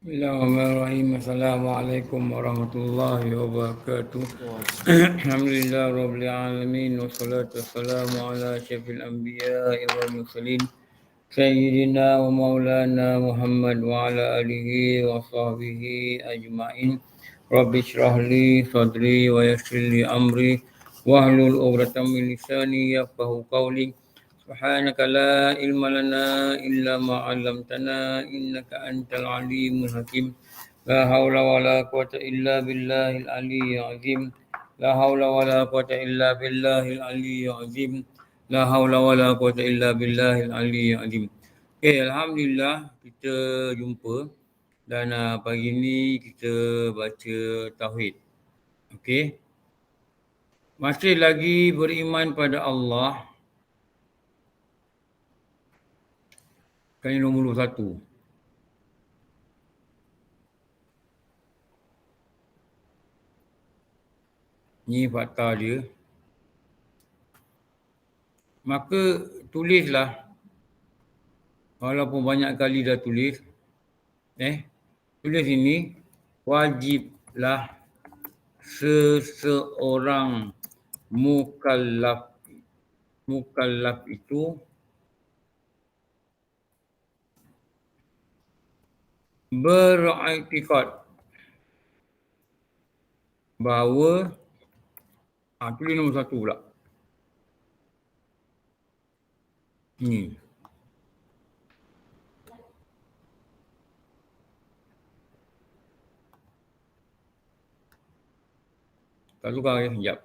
Bismillahirrahmanirrahim. Assalamualaikum warahmatullahi wabarakatuh. Alhamdulillah rabbil alamin wassalatu wassalamu ala asyrafil anbiya'i wal mursalin sayyidina wa maulana Muhammad wa ala alihi wa sahbihi ajma'in. Rabbi shrah li sadri wa yassir li amri wahlul 'uqdatam min lisani yafqahu qawli. Subhanaka la ilma lana illa ma 'allamtana innaka antal alimul hakim. La haula wala quwata illa billahil aliyyil azim. La haula wala quwata illa billahil aliyyil azim. La haula wala quwata illa billahil aliyyil azim. Okay, alhamdulillah kita jumpa dan pagi ni kita baca tauhid. Okey. Masih lagi beriman pada Allah. Kali nombor 1. Ni fakta dia. Maka tulislah. Walaupun banyak kali dah tulis. Tulis ini. Wajiblah seseorang mukallaf itu beriktikad bahawa tulis nombor 1 pula. Ni. Tak tukar ya, sekejap.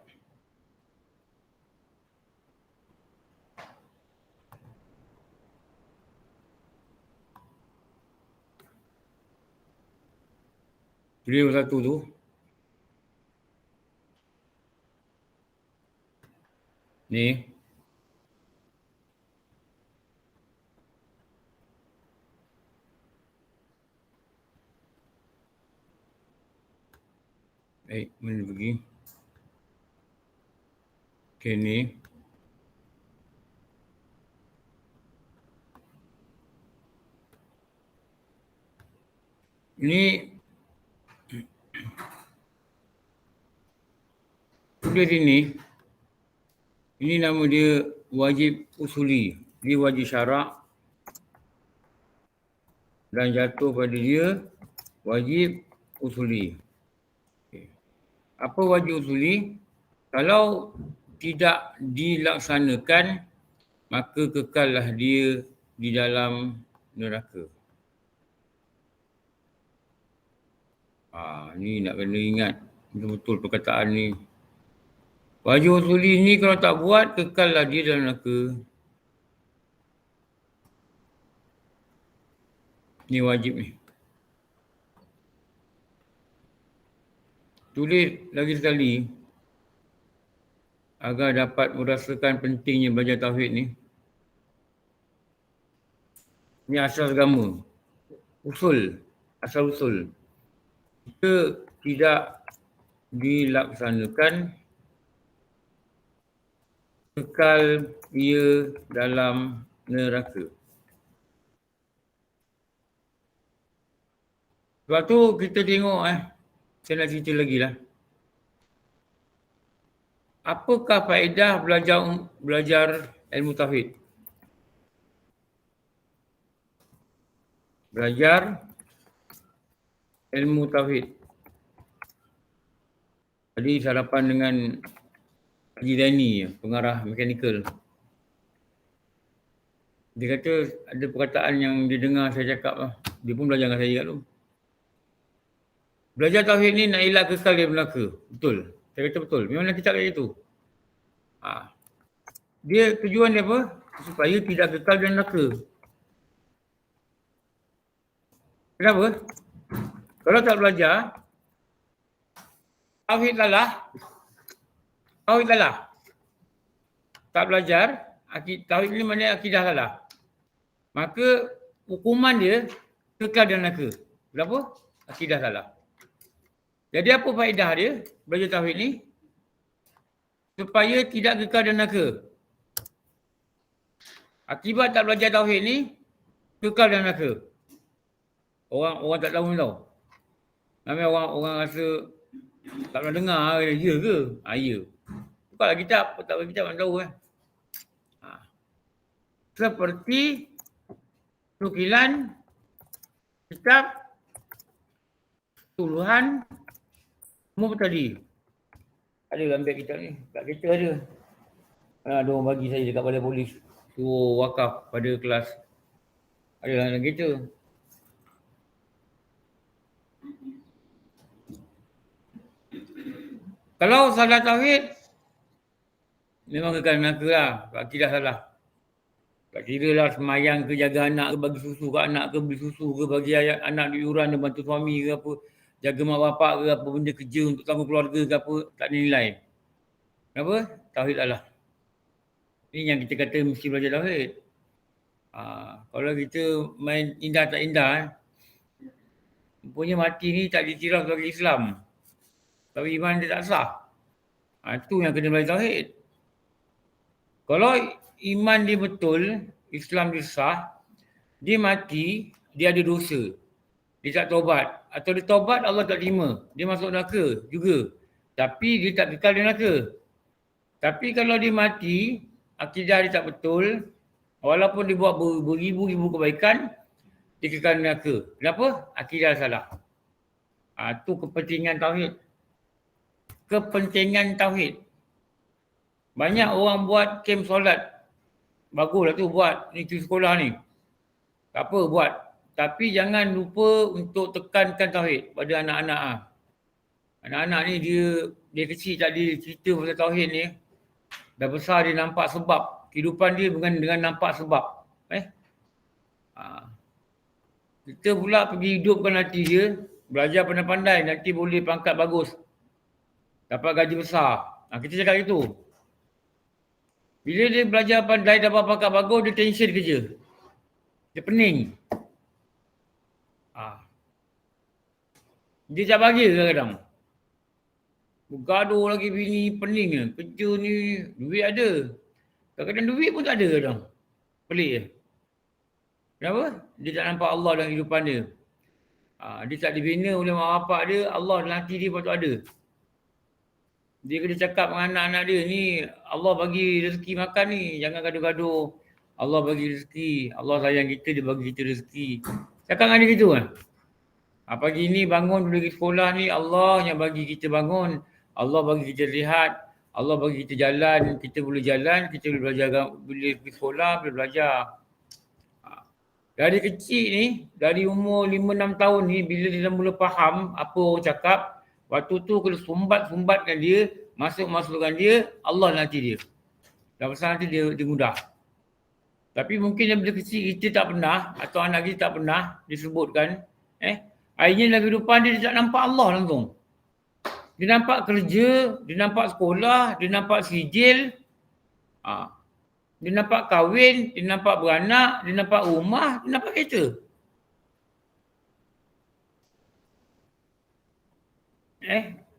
Tulis nombor 1 tu. Ni. Mana pergi? Okay, ni. Ini tulis ini. Ini nama dia wajib usuli. Dia wajib syarak dan jatuh pada dia wajib usuli. Okay. Apa wajib usuli? Kalau tidak dilaksanakan, maka kekallah dia di dalam neraka. Ni nak kena ingat betul-betul perkataan ni. Wajib usuli ni kalau tak buat, kekallah dia dalam neraka. Ni wajib ni. Tulis lagi sekali agar dapat merasakan pentingnya belajar tauhid ni. Ni asal agama. Usul. Asal usul. Jika tidak dilaksanakan, kekal ia dalam neraka. Sebab tu kita tengok saya nak cerita lagi lah. Apakah faedah belajar ilmu tauhid? Belajar ilmu tauhid. Tadi sarapan dengan Haji Zaini, pengarah mekanikal. Dia kata ada perkataan yang dia dengar saya cakap lah. Dia pun belajar dengan saya kat tu. Belajar tauhid ni nak elak kekal dia neraka. Betul. Saya kata betul. Memang kita kata itu. Dia tujuan dia apa? Supaya tidak kekal dalam neraka. Kenapa? Kalau tak belajar, tauhid lalah. Tak belajar, tauhid ni maknanya akidah lalah. Maka hukuman dia kekal dalam neraka. Kenapa? Akidah lalah. Jadi apa faedah dia belajar tauhid ni? Supaya tidak kekal dalam neraka. Akibat tak belajar tauhid ni, kekal dalam neraka. Orang tak tahu ni tau. Ramai orang rasa tak pernah dengar, ya ke? Ya. Bukalah kitab, tak bagi kitab nak tahu kan. Seperti nukilan kitab tuduhan Mubtadi. Ada ambil kitab ni, kat kereta ada. Ada orang bagi saya dekat balai polis. Suruh wakaf pada kelas. Ada dalam kereta. Kalau salah tauhid, memang kekal neraka lah. Akidah salah. Tak kira lah semayang ke, jaga anak ke, bagi susu ke anak ke, beli susu ke, bagi anak diuran dan bantu suami ke apa, jaga mak bapak ke apa, benda kerja untuk tanggung keluarga ke apa, tak nilai. Kenapa? Tauhid salah. Ini yang kita kata mesti belajar tauhid. Kalau kita main indah tak indah, punya mati ni tak dikira sebagai Islam. Tapi iman dia tak sah. Itu yang kena belajar tauhid. Kalau iman dia betul, Islam dia sah, dia mati, dia ada dosa. Dia tak taubat. Atau dia taubat, Allah tak terima. Dia masuk neraka juga. Tapi dia tak kekal di neraka. Tapi kalau dia mati, akidah dia tak betul, walaupun dia buat beribu-ribu kebaikan, dia kekal di neraka. Kenapa? Akidah salah. Itu kepentingan tauhid. Kepentingan tauhid. Banyak orang buat kem solat. Baguslah tu buat ni sekolah ni. Tak apa buat. Tapi jangan lupa untuk tekankan tauhid pada anak-anak. Anak-anak ni dia kecil tak dia cerita pasal tauhid ni. Dah besar dia nampak sebab. Kehidupan dia dengan nampak sebab. Kita pula pergi hidupkan hati dia. Belajar pandai-pandai. Nanti boleh pangkat bagus. Dapat gaji besar. Kita cakap gitu. Bila dia belajar pandai dapat pangkat bagus, dia tension kerja. Dia pening. Dia tak bahagia kadang-kadang. Bergaduh lagi bini, pening je. Kerja ni, duit ada. Kadang-kadang duit pun tak ada kadang. Pelik je. Kenapa? Dia tak nampak Allah dalam kehidupan dia. Dia tak dibina oleh mak bapak dia, Allah dalam hati dia patut ada. Dia kena cakap dengan anak-anak dia, ni Allah bagi rezeki makan ni, jangan gaduh-gaduh. Allah bagi rezeki, Allah sayang kita, dia bagi kita rezeki. Cakap dengan dia gitu kan? Pagi ni bangun pergi sekolah ni, Allah yang bagi kita bangun. Allah bagi kita lihat, Allah bagi kita jalan, kita boleh jalan, kita boleh belajar, boleh pergi sekolah, boleh belajar. Dari kecil ni, dari umur 5-6 tahun ni, bila dia dah mula faham apa orang cakap, waktu tu kena sumbatkan dia, masukkan dia, Allah nanti dia. Dah besar nanti dia mudah. Tapi mungkin daripada kecil kita tak pernah, atau anak kita tak pernah disebutkan, akhirnya dalam kehidupan dia tak nampak Allah langsung. Dia nampak kerja, dia nampak sekolah, dia nampak sijil, dia nampak kahwin, dia nampak beranak, dia nampak rumah, dia nampak kereta.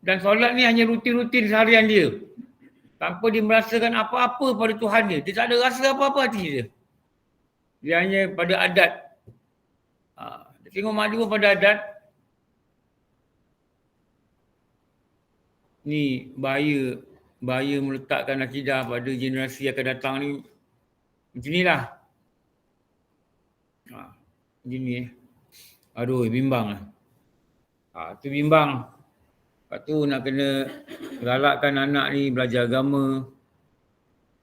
Dan solat ni hanya rutin-rutin seharian dia. Tanpa dia merasakan apa-apa pada Tuhan dia. Dia tak ada rasa apa-apa hati dia. Dia hanya pada adat. Dia tengok mak dia pun pada adat. Ni bahaya meletakkan akidah pada generasi akan datang ni. Macam ni lah. Macam ni Aduh, bimbang lah. Tu bimbang. Lepas tu nak kena galakkan anak ni belajar agama.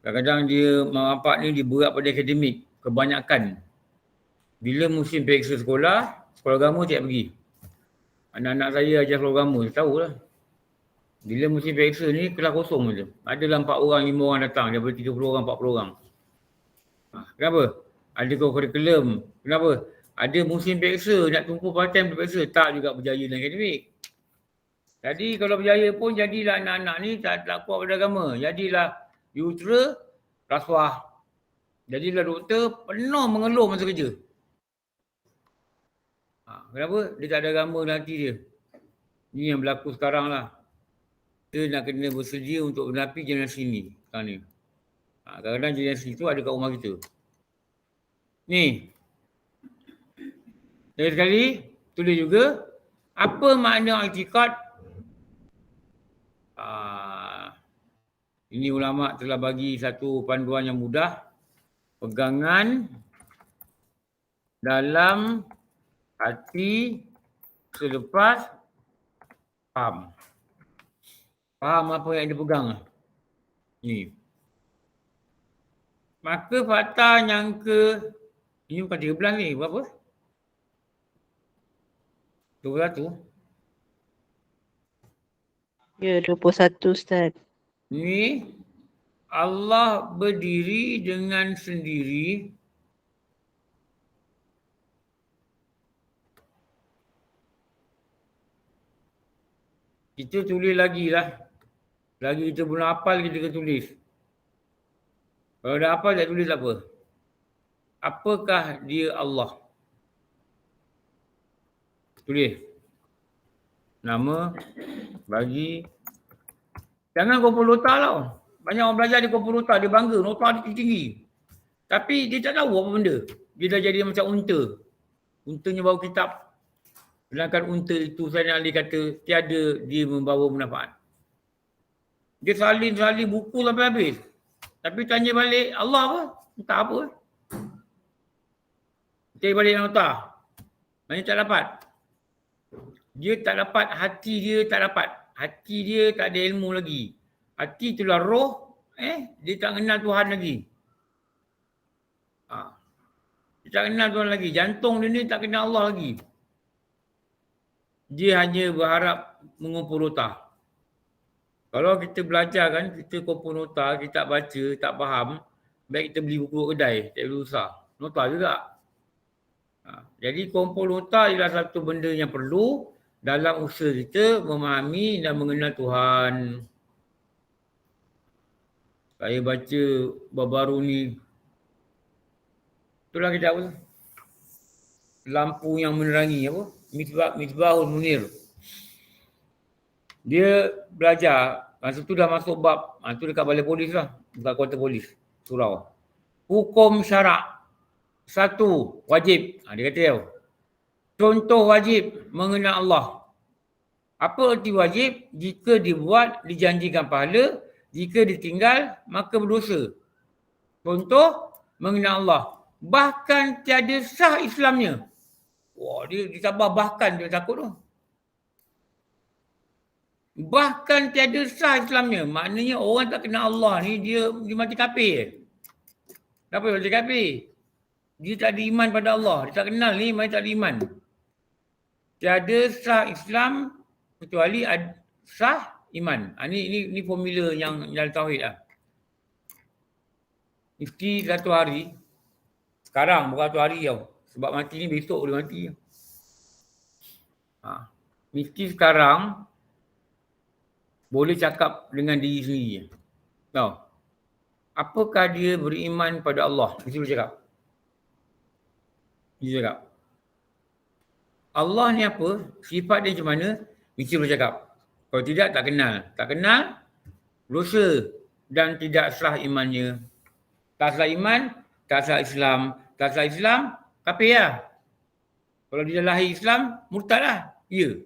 Kadang-kadang dia, mak bapak ni dia berat pada akademik. Kebanyakan. Bila musim periksa sekolah agama tak pergi. Anak-anak saya ajar sekolah agama, saya tahulah. Bila musim periksa ni, kelas kosong je. Adalah 4 orang, 5 orang datang. Daripada 30 orang, 40 orang. Kenapa? Ada kurikulum. Kenapa? Ada musim periksa, nak tumpu part-time periksa. Tak juga berjaya dalam akademik. Jadi kalau berjaya pun, jadilah anak-anak ni tak kuat pada agama. Jadilah yutera, rasuah. Jadilah doktor, penuh mengeluh masa kerja. Kenapa? Dia tak ada agama dalam hati dia. Ini yang berlaku sekarang lah. Kita nak kena bersedia untuk menepi generasi ni. Sekarang ni. Kadang-kadang generasi tu ada kat rumah kita. Ni. Lagi sekali. Tulis juga. Apa makna i'tiqad? Ini ulama telah bagi satu panduan yang mudah. Pegangan dalam hati selepas faham. Faham apa yang dia pegang. Ni. Maka fakta yang ini bukan 13 ni, berapa? 21. Ya, 21 Ustaz. Ni Allah berdiri dengan sendiri kita tulis lagi lah. Lagi kita belum hafal kita kena tulis. Kalau dah hafal tak tulis apa? Apakah dia Allah? Tulis. Nama, bagi. Jangan kumpul nota tau. Banyak orang belajar di kumpul nota, dia bangga. Nota dia tinggi. Tapi dia tak tahu apa benda. Dia dah jadi macam unta. Untanya bawa kitab. Sedangkan unta itu Sayyidina Ali kata tiada dia membawa manfaat. Dia salin buku sampai habis. Tapi tanya balik Allah apa? Entah apa. Tanya balik nota. Mana tak dapat. Dia tak dapat, hati dia tak dapat. Hati dia tak ada ilmu lagi. Hati itulah roh. Dia tak kenal Tuhan lagi. Dia tak kenal Tuhan lagi. Jantung dia ni tak kenal Allah lagi. Dia hanya berharap mengumpul nota. Kalau kita belajar kan, kita kumpul nota, kita tak baca, tak faham, baik kita beli buku kedai, tak perlu usah. Nota juga. Jadi kumpul nota ialah satu benda yang perlu dalam usaha kita memahami dan mengenal Tuhan. Saya baca baru-baru ni. Itulah kita apa? Lampu yang menerangi apa? Misbahul Munir. Dia belajar. Masa tu dah masuk bab. Tu dekat balai polis lah. Dekat kuarter polis. Surau. Hukum syarak. 1. Wajib. Dia kata tau. Contoh wajib mengenal Allah. Apa erti wajib? Jika dibuat, dijanjikan pahala. Jika ditinggal, maka berdosa. Contoh mengenal Allah. Bahkan tiada sah Islamnya. Wah, dia sabar bahkan dia takut tu. Bahkan tiada sah Islamnya. Maknanya orang tak kenal Allah ni dia mati kafir. Kenapa dia mati kafir? Dia tak ada iman pada Allah. Dia tak kenal ni, dia tak ada iman. Tiada sah Islam kecuali sah iman. Ini formula yang dalam tauhid lah. Mesti satu hari. Sekarang bukan satu hari tau. Sebab mati ni besok boleh mati. Mesti sekarang boleh cakap dengan diri sendiri. Tahu? Apakah dia beriman pada Allah? Mesti boleh cakap. Mesti cakap. Allah ni apa? Sifat dia macam mana? Mesti boleh cakap. Kalau tidak, tak kenal. Tak kenal, dosa dan tidak sah imannya. Tak sah iman, tak sah Islam. Tak sah Islam, kafir lah. Kalau dia lahir Islam, murtad lah. Ya.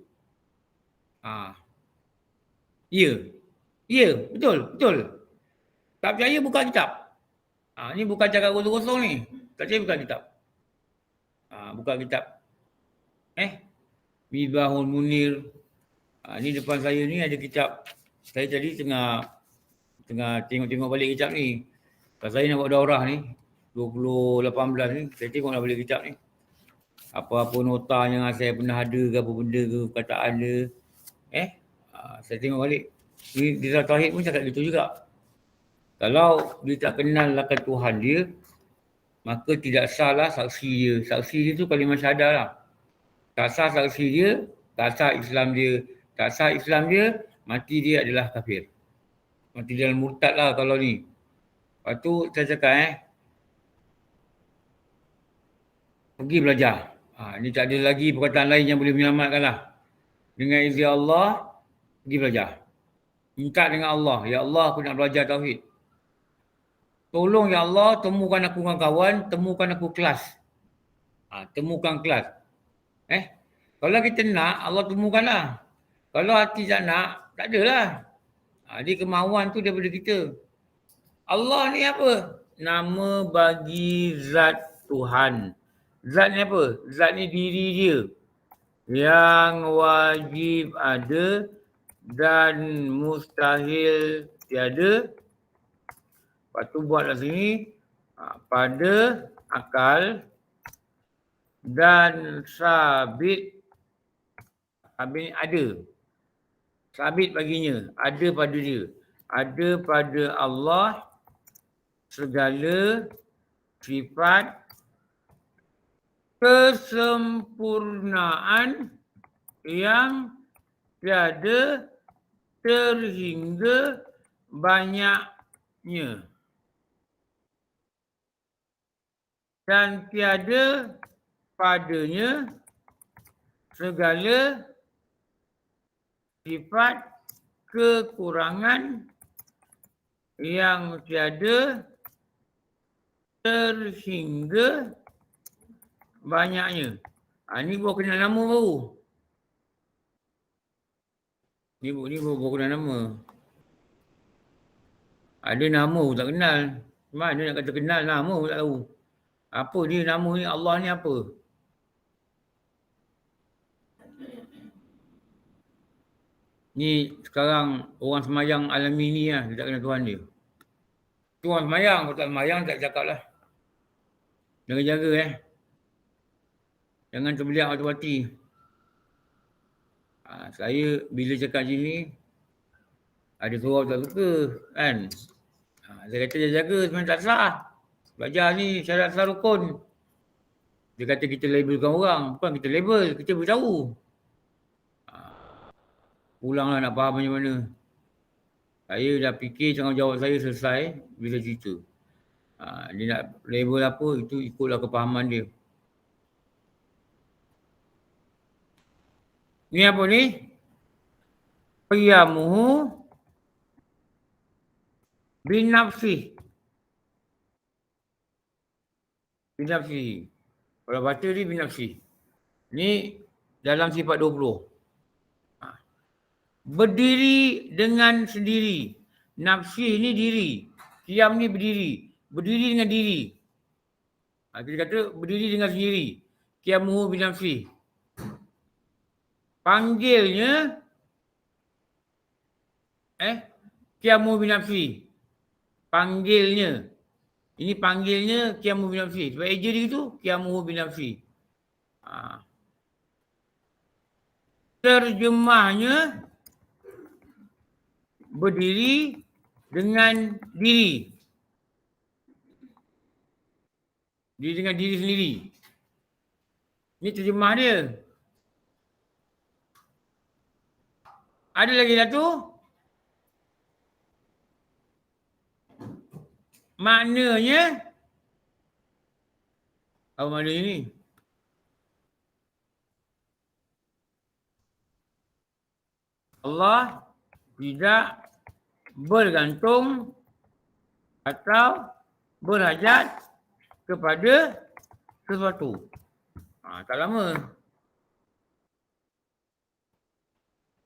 Ya, betul. Tak percaya buka kitab. Ni bukan cakap kosong-kosong ni. Tak percaya buka kitab. Buka kitab. Misbahul Munir. Ni depan saya ni ada kitab. Saya tadi tengah tengok-tengok balik kitab ni. Kalau saya nak buat daurah ni, 2018 ni, saya tengok nak balik kitab ni. Apa-apa nota yang saya pernah ada ke apa benda ke, perkataan dia. Saya tengok balik. Ni dia tauhid pun cakap gitu juga. Kalau dia tak kenal akan Tuhan dia, maka tidak sahlah saksi dia. Saksi dia tu kalimah syahadah lah. Tak sah saksi dia, tak sah Islam dia. Tak sah Islam dia, mati dia adalah kafir. Mati dalam murtad lah kalau ni. Lepas tu saya cakap pergi belajar. Ni tak ada lagi perkataan lain yang boleh menyelamatkan lah. Dengan izin Allah, pergi belajar. Minta dengan Allah, ya Allah aku nak belajar tauhid. Tolong ya Allah, temukan aku dengan kawan, temukan aku kelas. Temukan kelas. Kalau kita nak, Allah temukanlah. Kalau hati tak nak, tak adalah. Dia kemahuan tu daripada kita. Allah ni apa? Nama bagi zat Tuhan. Zat ni apa? Zat ni diri dia. Yang wajib ada dan mustahil tiada. Lepas tu buatlah sini. Pada akal dan sabit. Sabit ni ada. Sabit baginya. Ada pada dia. Ada pada Allah segala sifat kesempurnaan yang tiada terhingga banyaknya dan tiada padanya segala sifat kekurangan yang tiada terhingga banyaknya. Ni baru kenal nama baru. Ni baru kenal nama. Ada nama pun tak kenal. Mana nak kata kenal nama pun tak tahu. Apa dia nama ni, Allah ni apa? Ni sekarang orang semayang alami ni lah, dia tak kenal Tuhan dia. Tu orang semayang, kalau tak semayang tak cakap lah. Jaga-jaga Jangan terbeliak hati-hati. Saya bila cakap sini, ada surau tak suka kan. Saya kata jaga sebenarnya tak sah. Belajar ni syarat sah rukun. Dia kata kita labelkan orang. Bukan kita label, kita beritahu. Pulanglah nak faham macam mana. Saya dah fikir tanggungjawab saya selesai bila cerita. Dia nak label apa, itu ikutlah kepahaman dia. Ni apa ni? Qiyamuhu binafsih. Binafsih. Kalau baca ni binafsih. Ni dalam sifat 20. Berdiri dengan sendiri. Nafsih ni diri. Qiyam ni berdiri. Berdiri dengan diri. Kita kata berdiri dengan sendiri. Qiyamuhu binafsih. Panggilnya qiyamuhu binafsih. Panggilnya. Ini panggilnya qiyamuhu binafsih. Sebab eja dia tu qiyamuhu binafsih. Terjemahnya berdiri dengan diri. Diri dengan diri sendiri. Ini terjemah dia. Ada lagi satu. Maknanya. Apa makna ini? Allah tidak bergantung atau berhajat kepada sesuatu. Tak lama.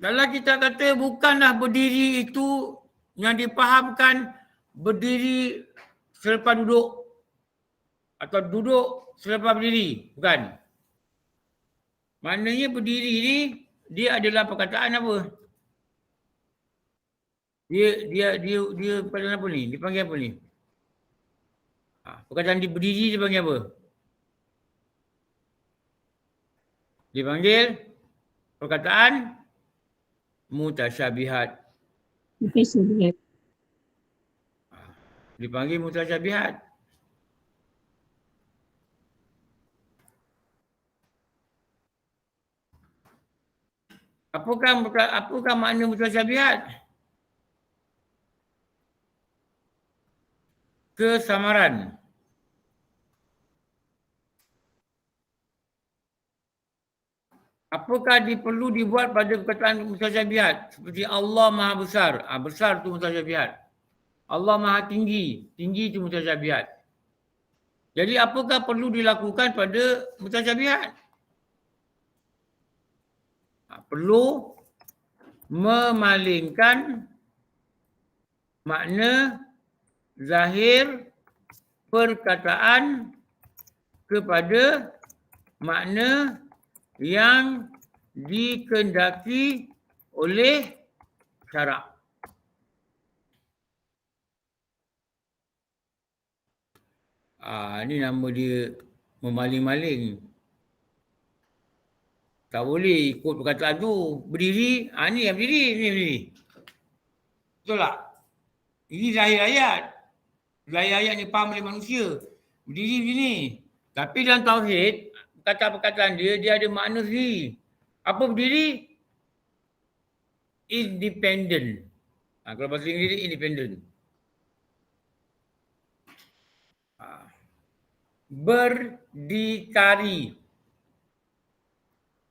Kalau kita kata bukanlah berdiri itu yang dipahamkan berdiri selepas duduk atau duduk selepas berdiri. Bukan. Maknanya berdiri ni dia adalah perkataan apa? Dia perkataan apa ni? Dipanggil apa ni? Perkataan dia berdiri dipanggil apa? Dipanggil perkataan mutasyabihat. Mutasyabihat. Dipanggil mutasyabihat. Apakah makna mutasyabihat? Kesamaran. Apakah perlu dibuat pada perkataan mutasyabihat? Seperti Allah Maha Besar. Besar tu mutasyabihat. Allah Maha Tinggi. Tinggi tu mutasyabihat. Jadi apakah perlu dilakukan pada mutasyabihat? Perlu memalingkan makna zahir perkataan kepada makna yang dikehendaki oleh syarak. Ni nama dia memaling-maling. Tak boleh ikut perkataan tu. Berdiri, ni yang berdiri, ni yang berdiri. Betul tak? Ini zahir ayat. Zahir ayat ni faham oleh manusia. Berdiri begini. Tapi dalam tauhid, perkataan-perkataan dia ada makna sendiri. Apa berdiri? Independent. Kalau bahasa Inggeris, independent. Berdikari.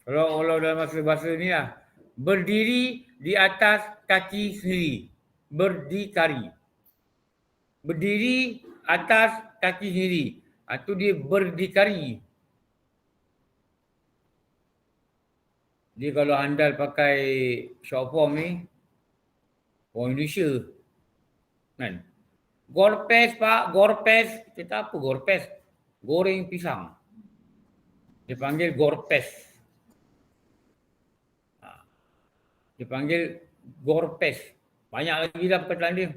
Kalau dalam bahasa ni lah. Berdiri di atas kaki sendiri. Berdikari. Berdiri atas kaki sendiri. Itu dia berdikari. Dia kalau handal pakai short form ni, orang Indonesia. Kan? Gorpes pak, gorpes. Kita apa gorpes? Goreng pisang. Dia panggil gorpes. Dia panggil gorpes. Banyak lagi lah perkataan dia.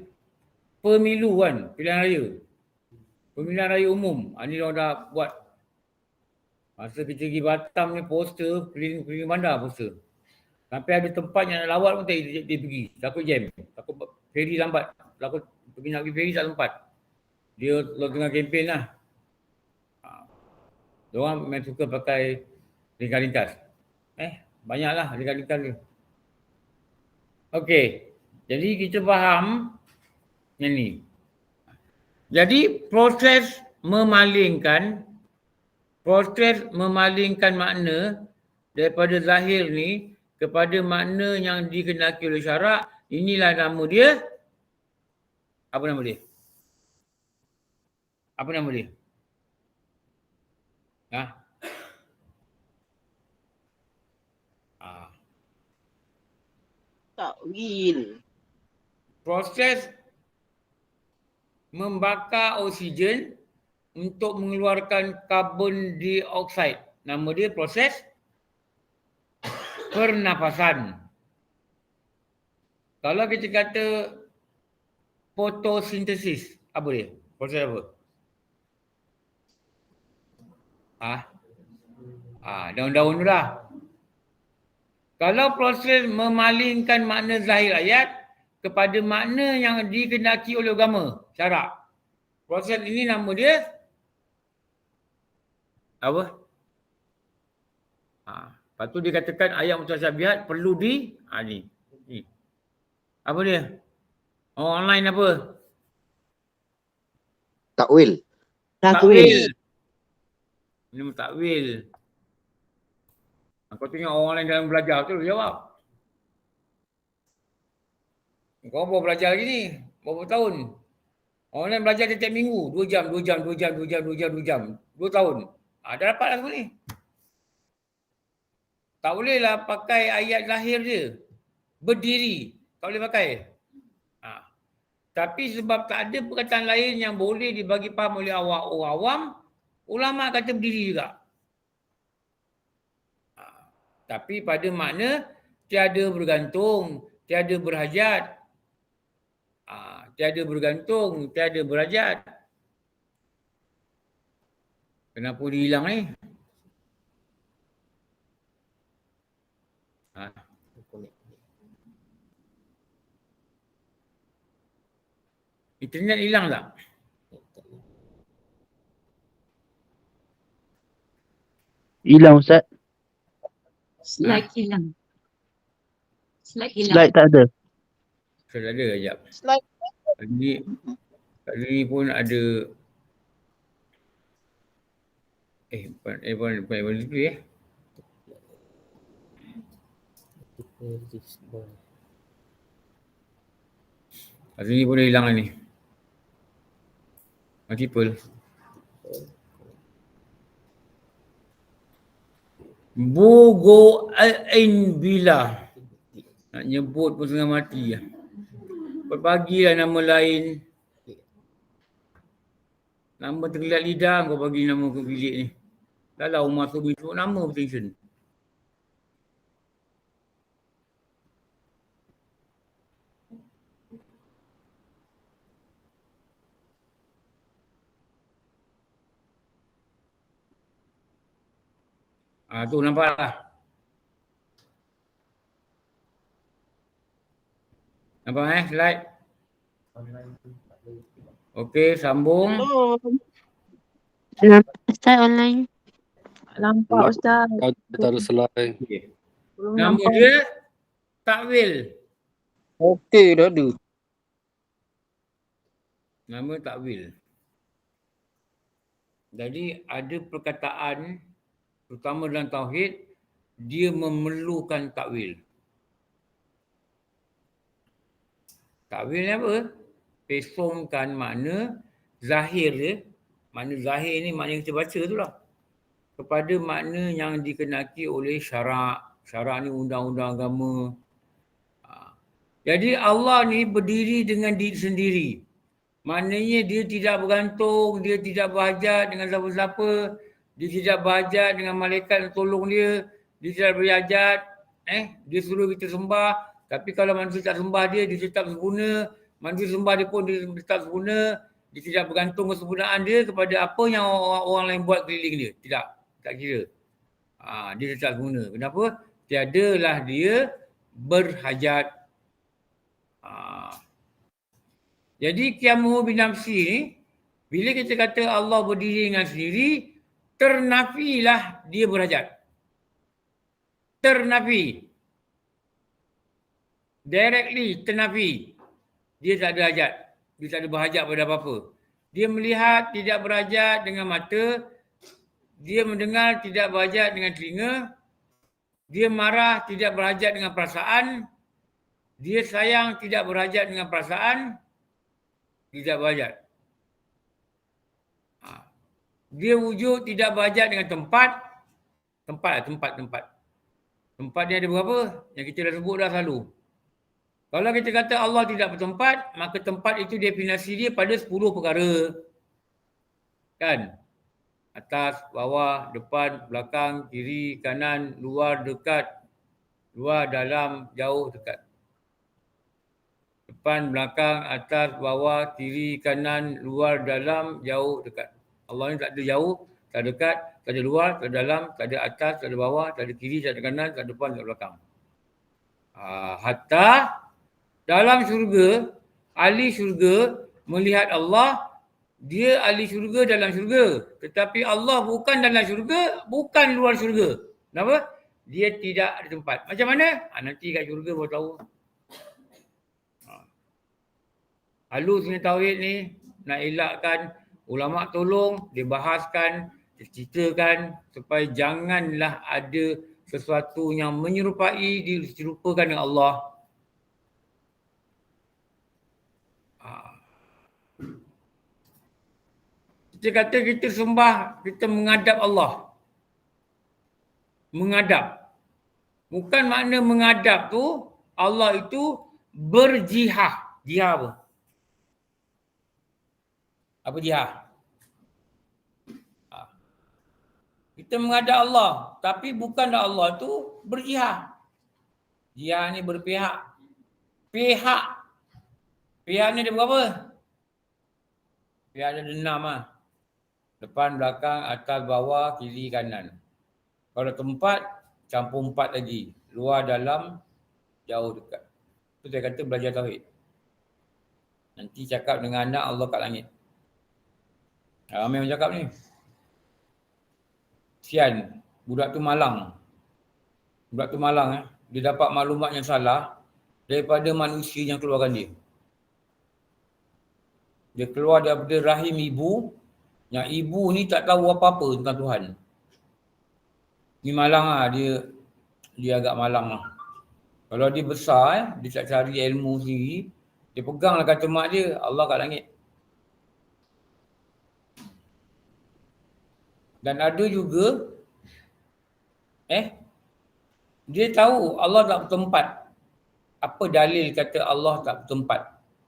Pemilu kan, pilihan raya. Pemilihan raya umum. Ni orang dah buat. Masa kita pergi Batam ni poster, keliling bandar poster. Sampai ada tempat yang nak lawat pun dia pergi. Takut jam. Takut feri lambat. Takut pergi nak pergi feri tak sempat. Dia tengah kempen lah. Diorang memang suka pakai ringkas-ringkas. Banyaklah ringkas-ringkas ni. Okey. Jadi kita faham yang ni. Jadi proses memalingkan makna daripada zahir ni kepada makna yang dikehendaki oleh syarak, inilah nama dia. Apa nama dia? Apa nama dia? Takwil. Proses membakar oksigen untuk mengeluarkan karbon dioksida. Nama dia proses pernafasan. Kalau kita kata fotosintesis, apa dia? Proses apa? Daun-daun tu lah. Kalau proses memalingkan makna zahir ayat kepada makna yang dikehendaki oleh agama, syarak. Proses ini nama dia apa? Lepas tu dia katakan ayat mutasyabihat perlu ni. Apa dia? Online apa? Takwil. Ini takwil. Kau tengok orang lain dalam belajar tu jawab. Kau baru belajar lagi ni. Berapa tahun? Orang lain belajar setiap minggu. 2 jam. 2 tahun. Dah dapat lah semua ni. Tak bolehlah pakai ayat lahir je. Berdiri. Tak boleh pakai. Tapi sebab tak ada perkataan lain yang boleh dibagi faham oleh orang awam, ulama kata berdiri juga. Tapi pada makna tiada bergantung, tiada berhajat. Tiada bergantung, tiada berhajat. Kenapa dia hilang ni? Internet hilang tak? Hilang Ustaz. Slide hilang. Slide tak ada. Saya ada sekejap. Slide. Kali ni pun ada. Bukan display Kali ni pun dah hilang ni. Multiple. Bugo ain bila. Nak nyebut pun setengah mati lah. Bagilah nama lain. Nama terlihat lidah kau bagi nama ke bilik ni. Dah lah Umar Sumi sebut nama bertension. Tu nampak lah. Nampak slide? Okey, sambung. Nampak Ustaz online. Nampak Ustaz. Taruh slide. Belum Nama nampak. dia takwil. Okey dah ada. Nama takwil. Jadi ada perkataan terutama dalam tauhid dia memerlukan takwil. Takwil ni apa? Pesongkan makna zahir dia. Makna zahir ni makna yang kita baca tu lah. Kepada makna yang dikenaki oleh syarak. Syarak ni undang-undang agama. Jadi Allah ni berdiri dengan diri sendiri. Maknanya dia tidak bergantung, dia tidak berhajat dengan siapa-siapa. Dia tidak berhajat dengan malaikat yang tolong dia. Dia tidak berhajat. Dia suruh kita sembah. Tapi kalau manusia tak sembah dia tetap sempurna. Manusia sembah dia pun dia tetap sempurna. Dia tidak bergantung kesempurnaan dia kepada apa yang orang lain buat keliling dia. Tidak. Tak kira. Dia tetap sempurna. Kenapa? Tiadalah dia berhajat. Jadi qiyamuhu binafsi ni, bila kita kata Allah berdiri dengan sendiri, ternafilah dia berhajat. Ternafi. Directly ternafi. Dia tak ada hajat. Dia tak ada berhajat pada apa-apa. Dia melihat tidak berhajat dengan mata. Dia mendengar tidak berhajat dengan telinga. Dia marah tidak berhajat dengan perasaan. Dia sayang tidak berhajat dengan perasaan. Tidak berhajat. Dia wujud tidak berhajat dengan tempat. Tempat. Tempat ni ada berapa? Yang kita dah sebut dah selalu. Kalau kita kata Allah tidak bertempat, maka tempat itu definisi dia pada 10 perkara. Kan? Atas, bawah, depan, belakang, kiri, kanan, luar, dekat. Luar, dalam, jauh, dekat. Depan, belakang, atas, bawah, kiri, kanan, luar, dalam, jauh, dekat. Allah ni tak ada jauh, tak ada dekat, tak ada luar, tak ada dalam, tak ada atas, tak ada bawah, tak ada kiri, tak ada kanan, tak ada depan, tak ada belakang. Hatta dalam syurga, ahli syurga melihat Allah, dia ahli syurga dalam syurga. Tetapi Allah bukan dalam syurga, bukan luar syurga. Kenapa? Dia tidak ada tempat. Macam mana? Nanti kat syurga baru tahu. Halusnya tauhid ni nak elakkan, ulama tolong dia bahaskan, dia ceritakan supaya janganlah ada sesuatu yang menyerupai diserupakan dengan Allah. Kita kata kita sembah, kita menghadap Allah. Menghadap. Bukan makna menghadap tu Allah itu berjihad. Jihad apa? Apa jihad? Kita menghadap Allah, tapi bukanlah Allah tu berjihad. Jihad ni berpihak. Pihak. Pihak ni ada berapa? Pihak ada 6 lah. Depan, belakang, atas, bawah, kiri, kanan. Kalau tempat, campur 4 lagi. Luar, dalam, jauh, dekat. Itu saya kata belajar tauhid. Nanti cakap dengan anak Allah kat langit. Ramai orang cakap ni. Sian, budak tu malang. Budak tu malang. Dia dapat maklumat yang salah daripada manusia yang keluarkan dia. Dia keluar daripada rahim ibu, yang ibu ni tak tahu apa-apa tentang Tuhan. Ni malang lah, dia agak malang lah. Kalau dia besar, dia tak cari ilmu sendiri, dia peganglah kata mak dia, Allah kat langit. Dan ada juga Dia tahu Allah tak bertempat. Apa dalil kata Allah tak bertempat?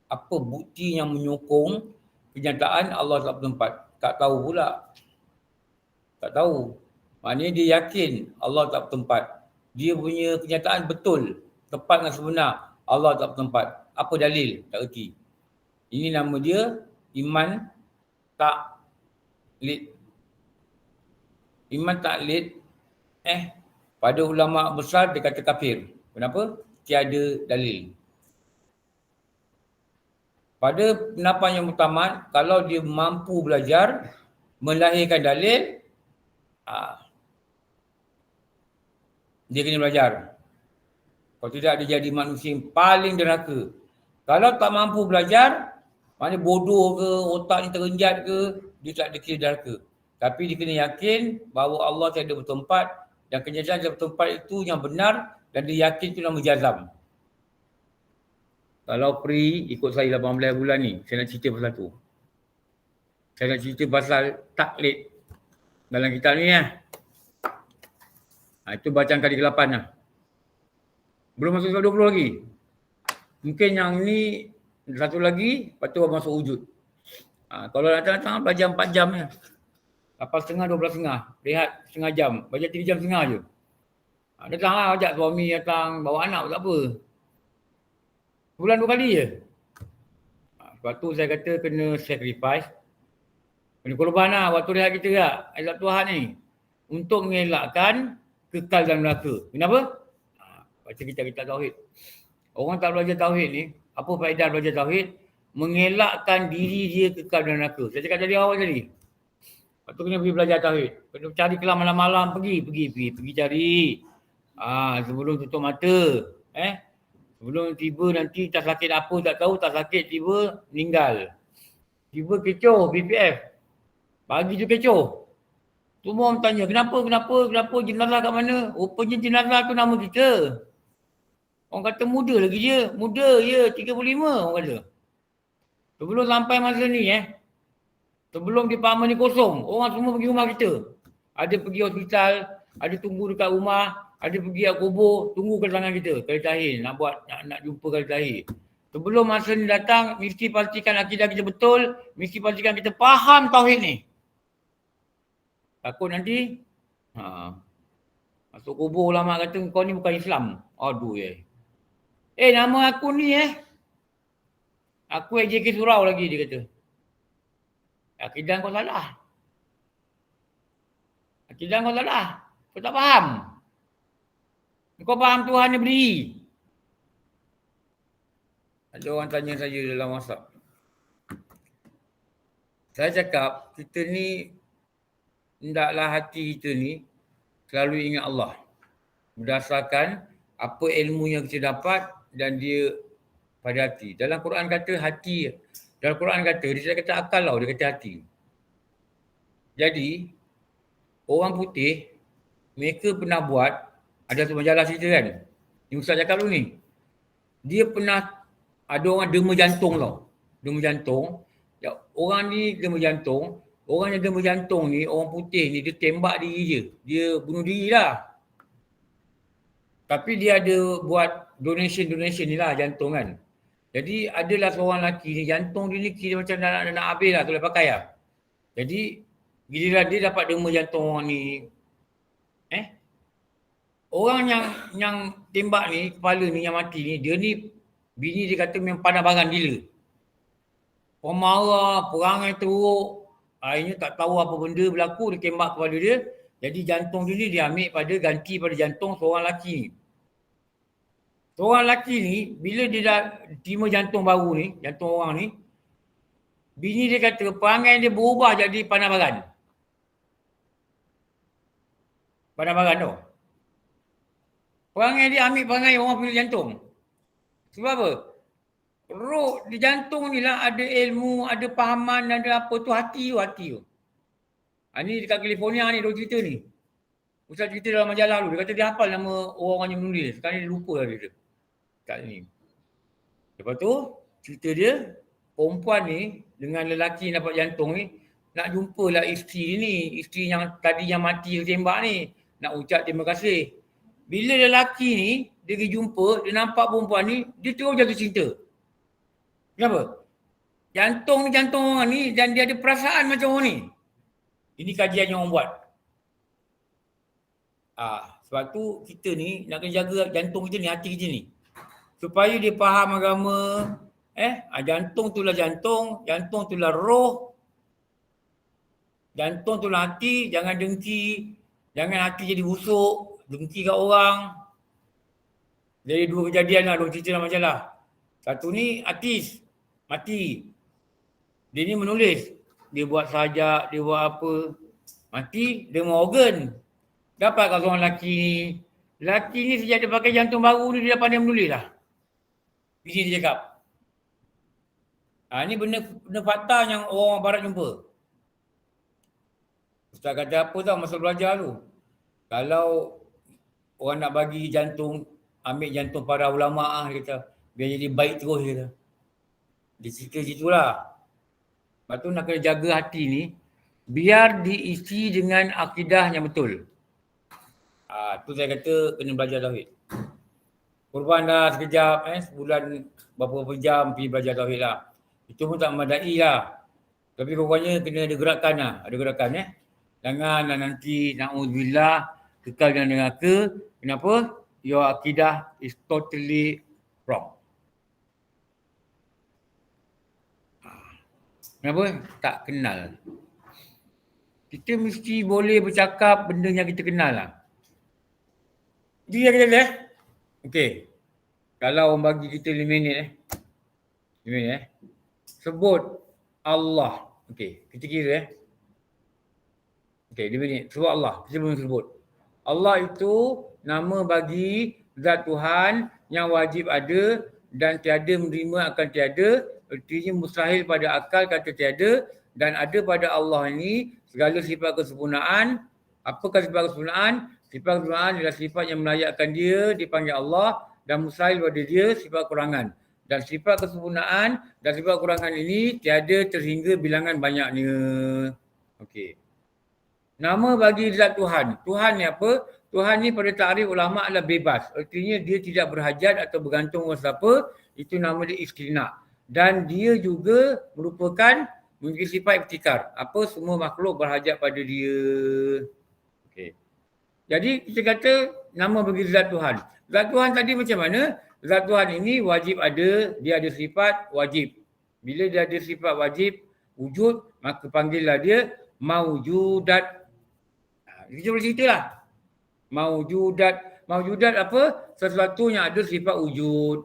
Apa bukti yang menyokong kenyataan Allah tak bertempat? Tak tahu pula. Tak tahu. Maknanya dia yakin Allah tak bertempat. Dia punya kenyataan betul. Tepat dan sebenar. Allah tak bertempat. Apa dalil? Tak erti. Ini nama dia iman taklid. Iman taklid pada ulama besar dia kata kafir. Kenapa? Tiada dalil. Pada pendapat yang utama, kalau dia mampu belajar, melahirkan dalil, dia kena belajar. Kalau tidak, dia jadi manusia yang paling derhaka. Kalau tak mampu belajar, maknanya bodoh ke, otak ni terenjat ke, dia tak ada kira derhaka. Tapi dia kena yakin bahawa Allah tiada bertempat dan kenyataan tiada bertempat itu yang benar dan dia yakin itu nama jazam. Kalau Pri ikut saya 18 bulan ni, saya nak cerita pasal tu. Saya nak cerita pasal taklid dalam kitab ni itu bacaan kali ke-8 lah. Belum masuk 20 lagi. Mungkin yang ni satu lagi, lepas tu masuk wujud. Kalau datang-datang belajar 4 jam je. 8.30, 12.30. Rehat setengah jam. Belajar 3 jam setengah je. Datanglah ajak suami datang, bawa anak tak apa. Bulan 2 kali je. Sebab tu saya kata kena sacrifice. Kena korban lah waktu rehat kita tak. Ayat Tuhan ni. Untuk mengelakkan kekal dalam neraka. Kenapa? Baca kitab-kitab tauhid. Orang tak belajar tauhid ni, apa faedah belajar tauhid? Mengelakkan diri dia kekal dalam neraka. Saya cakap tadi awal tadi. Lepas tu kena pergi belajar tauhid. Kena cari kelam malam-malam, pergi cari. Sebelum tutup mata. Sebelum tiba nanti tak sakit apa tak tahu, tak sakit tiba meninggal. Tiba kecoh BPF. Pagi tu kecoh. Semua orang tanya, kenapa jenazah kat mana? Rupanya jenazah tu nama kita. Orang kata muda lagi je. Muda je, 35 orang kata. Sebelum sampai masa ni sebelum department ni kosong, orang semua pergi rumah kita. Ada pergi hospital, ada tunggu dekat rumah, ada pergi kat kubur, tunggu kedatangan kita. Kali terakhir, nak jumpa kali terakhir. Sebelum masa ni datang, mesti pastikan akidah kita betul, mesti pastikan kita faham tauhid ni. Takut nanti, masuk kubur ulama kata kau ni bukan Islam. Aduh nama aku ni aku AJK surau lagi dia kata. Akidah kau salah. Akidah kau salah. Kau tak faham. Kau faham Tuhan yang berdiri. Ada orang tanya saya dalam WhatsApp. Saya cakap, kita ni, hendaklah hati kita ni selalu ingat Allah. Berdasarkan apa ilmu yang kita dapat dan dia pada hati. Dalam Quran kata hati. Dalam Quran kata, dia kata akal tau, dia kata hati. Jadi, orang putih, mereka pernah buat, ada satu majalah cerita kan. Ni Ustaz cakap dulu ni. Dia pernah, ada orang derma jantung tau. Derma jantung. Orang ni derma jantung. Orang yang derma jantung ni, orang putih ni, dia tembak diri je. Dia bunuh diri lah. Tapi dia ada buat donation ni lah jantung kan. Jadi adalah seorang lelaki ni, jantung dia ni kira macam nak habis lah, tak boleh pakai lah. Jadi, bila dia dapat derma jantung orang ni, orang yang tembak ni, kepala ni yang mati ni, dia ni, bini dia kata memang pandai barang gila. Pemarah, perangai teruk, akhirnya tak tahu apa benda berlaku, dia tembak kepala dia. Jadi jantung dia ni dia ambil ganti pada jantung seorang lelaki ni. Seorang lelaki ni, bila dia dah terima jantung baru ni, jantung orang ni, bini dia kata perangai dia berubah jadi pandai barang. Pandai barang tau. Perangai dia ambil perangai orang punya jantung. Sebab apa? Roh di jantung ni lah ada ilmu, ada pahaman, ada apa tu hati tu. Ni dekat California ni, dia cerita ni. Ustaz cerita dalam majalah dulu. Dia kata dia hafal nama orang-orang yang menulis. Sekarang dia lupa lah dia. Kat ni. Lepas tu, cerita dia, perempuan ni dengan lelaki yang dapat jantung ni, nak jumpalah isteri dia ni. Isteri yang tadi yang mati tembak ni. nak ucap terima kasih. Bila lelaki ni, dia pergi jumpa, dia nampak perempuan ni, dia terus jatuh cinta. Kenapa? Jantung ni jantung orang ni dan dia ada perasaan macam orang ni. Ini kajian yang orang buat. Sebab tu kita ni nak kena jaga jantung kita ni, hati kita ni. Supaya dia faham agama. Jantung tu lah jantung tu lah roh. Jantung tu lah hati, jangan dengki. Jangan hati jadi busuk, dengki kat orang. Jadi 2 kejadian lah, 2 cerita dalam majalah. Satu ni artis, mati. Dia ni menulis. Dia buat sajak, dia buat apa. Mati, dia mau organ. Dapat kat seorang lelaki ni. Lelaki ni sejak dia pakai jantung baru ni, dia pandai menulis lah. Bini dia cakap. Ni benda fakta yang orang barat jumpa. Ustaz kata apa tau masa belajar tu. Kalau orang nak bagi jantung, ambil jantung para ulama dia kata. Biar jadi baik terus dia kata. Dia cerita situlah. Lepas tu nak kena jaga hati ni. Biar diisi dengan akidah yang betul. Tu saya kata kena belajar tauhid. Korban dah sekejap, sebulan berapa jam pergi belajar tauhid lah. Itu pun tak memadai lah. Tapi korbannya kena ada gerakan lah. Ada gerakan Janganlah nanti na'udzubillah kekal dalam neraka. Kenapa? Your akidah is totally wrong. Kenapa? Tak kenal. Kita mesti boleh bercakap benda yang kita kenal lah. Dia kata okey. Kalau orang bagi kita 5 minit 5 minit sebut Allah. Okey, kita kira Okey, 5 minit. Sebut Allah. Kita belum sebut. Allah itu nama bagi zat Tuhan yang wajib ada dan tiada menerima akan tiada. Artinya mustahil pada akal kata tiada dan ada pada Allah ini segala sifat kesempurnaan. Apakah sifat kesempurnaan? Sifat kesempurnaan adalah sifat yang melayakkan dia dipanggil Allah dan mustahil pada dia sifat kurangan. Dan sifat kesempurnaan dan sifat kurangan ini tiada terhingga bilangan banyaknya. Okey. Nama bagi zat Tuhan. Tuhan ni apa? Tuhan ni pada takrif ulama adalah bebas. Artinya dia tidak berhajat atau bergantung kepada siapa. Itu nama dia istina. Dan dia juga merupakan memiliki sifat ibtikar. Apa semua makhluk berhajat pada dia. Okey. Jadi kita kata nama bagi zat Tuhan. Zat Tuhan tadi macam mana? Zat Tuhan ini wajib ada. Dia ada sifat wajib. Bila dia ada sifat wajib, wujud, maka panggillah dia maujudat. Kita boleh cerita lah. Maujudat. Maujudat apa? Sesuatu yang ada sifat wujud.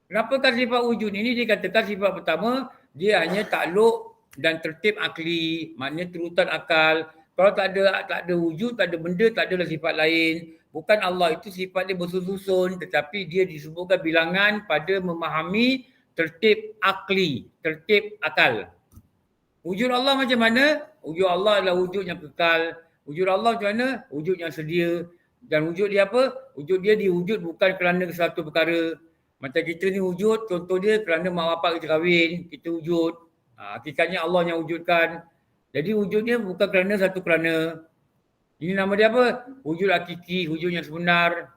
Kenapakah sifat wujud ini dikatakan sifat pertama, dia hanya takluk dan tertib akli. Maknanya turutan akal. Kalau tak ada wujud, tak ada benda, tak adalah sifat lain. Bukan Allah itu sifat dia bersusun, tetapi dia disebutkan bilangan pada memahami tertib akli, tertib akal. Wujud Allah macam mana? Wujud Allah adalah wujud yang kekal. Wujud Allah macam mana? Wujud yang sedia. Dan wujud dia apa? Wujud dia diwujud bukan kerana satu perkara. Macam kita ni wujud, contoh dia kerana mak bapak kita kahwin, kita wujud. Hakikatnya Allah yang wujudkan. Jadi wujudnya bukan kerana satu kerana. Ini nama dia apa? Wujud hakiki, wujud yang sebenar.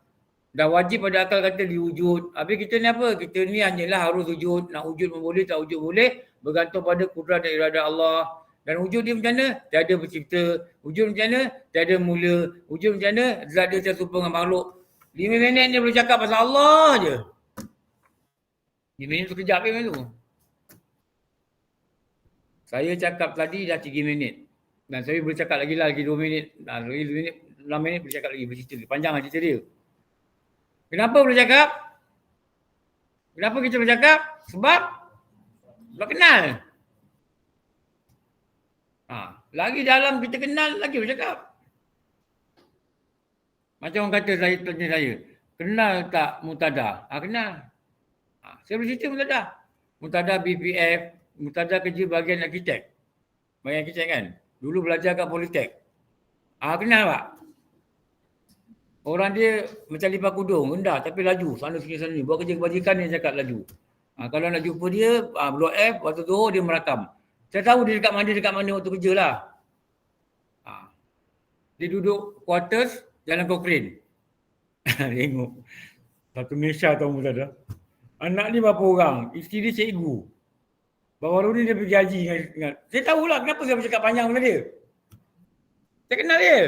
Dan wajib pada akal kata diwujud. Habis kita ni apa? Kita ni hanyalah harus wujud. Nak wujud pun boleh, tak wujud boleh. Bergantung pada kudrat dan iradah Allah. Dan wujud dia macam mana? Tiada pencipta. Wujud macam mana? Tiada mula. Wujud macam mana? Zat dia terserupa dengan makhluk. 5 minit dia boleh cakap pasal Allah je. 5 minit tu kejap tu. Saya cakap tadi dah 3 minit. Dan saya boleh cakap lagi 2 minit. 2 minit, 6 minit boleh cakap lagi. Bercerita. Panjang lah cerita dia. Kenapa boleh cakap? Kenapa kita boleh cakap? Sebab kenal. Lagi dalam kita kenal, lagi bercakap. Macam orang kata saya tanya saya, kenal tak Muqtada? Kenal. Saya bercerita Muqtada. Muqtada BPF, Muqtada kerja bahagian arkitek. Bahagian arkitek kan? Dulu belajar kat Politek. Kenal tak? Orang dia macam lipat kudung, rendah tapi laju. Sana sini. Buat kerja kebajikan dia cakap laju. Kalau nak jumpa dia, Blok F, waktu Zohor dia merakam. Saya tahu dia dekat mana waktu kerja lah. Dia duduk quarters jalan Cochrane. Tengok. Satu Malaysia tahu tak ada. Anak ni berapa orang? Isteri dia cikgu. Baru ni dia pergi haji dengan saya tahulah kenapa saya bercakap panjang dengan dia. Saya kenal dia.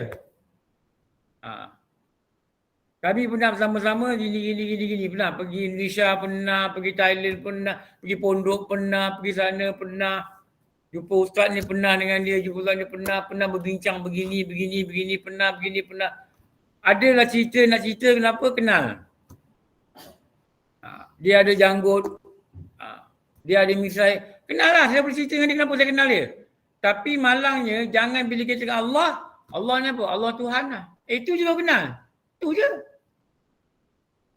Kami pernah bersama-sama gini pernah pergi Indonesia, pernah pergi Thailand, pernah pergi pondok, pernah pergi sana, pernah jumpa ustaz ni, pernah dengan dia, jumpa ustaz ni, pernah berbincang begini, pernah. Adalah cerita, nak cerita kenapa kenal. Dia ada janggut, dia ada misai. Kenal lah, saya boleh cerita dengan dia kenapa saya kenal dia. Tapi malangnya, jangan bila kita cakap Allah ni apa? Allah Tuhan lah. Itu je kau kenal. Itu je.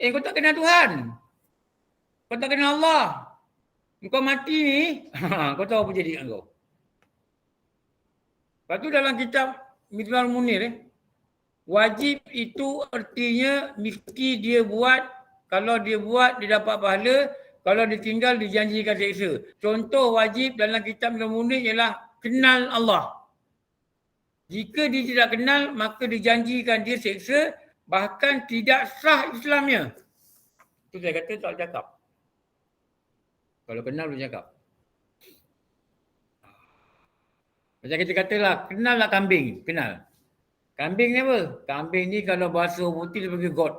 Kau tak kenal Tuhan. Kau tak kenal Allah. Kau mati ni, kau tahu apa jadi dengan kau. Lepas tu dalam kitab Mithmar Munir, wajib itu artinya mesti dia buat. Kalau dia buat, dia dapat pahala. Kalau dia tinggal, dijanjikan seksa. Contoh wajib dalam kitab Mithmar Munir ialah kenal Allah. Jika dia tidak kenal, maka dijanjikan dia seksa. Bahkan tidak sah Islamnya. Itu saya kata tak cakap. Kalau kenal boleh cakap. Macam kita katalah, kenal lah kambing. Kenal. Kambing ni apa? Kambing ni kalau bahasa putih dia panggil God.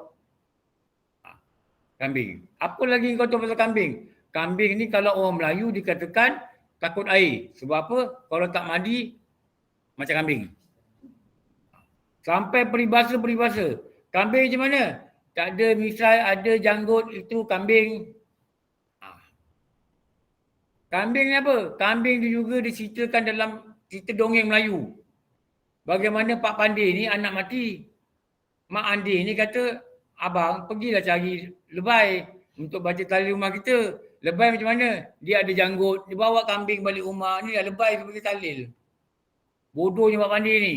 Kambing. Apa lagi kau tahu pasal kambing? Kambing ni kalau orang Melayu dikatakan takut air. Sebab apa? Kalau tak mandi, macam kambing. Sampai peribahasa. Kambing macam mana? Tak ada misai, ada janggut, itu kambing. Kambing ni apa? Kambing tu juga diceritakan dalam cerita dongeng Melayu. Bagaimana Pak Pandey ni anak mati. Mak Andi ni kata, abang pergilah cari lebay untuk baca tali rumah kita. Lebay macam mana? Dia ada janggut, dia bawa kambing balik rumah. Ni dah lebay sebagai talil. Bodohnya Pak Pandey ni.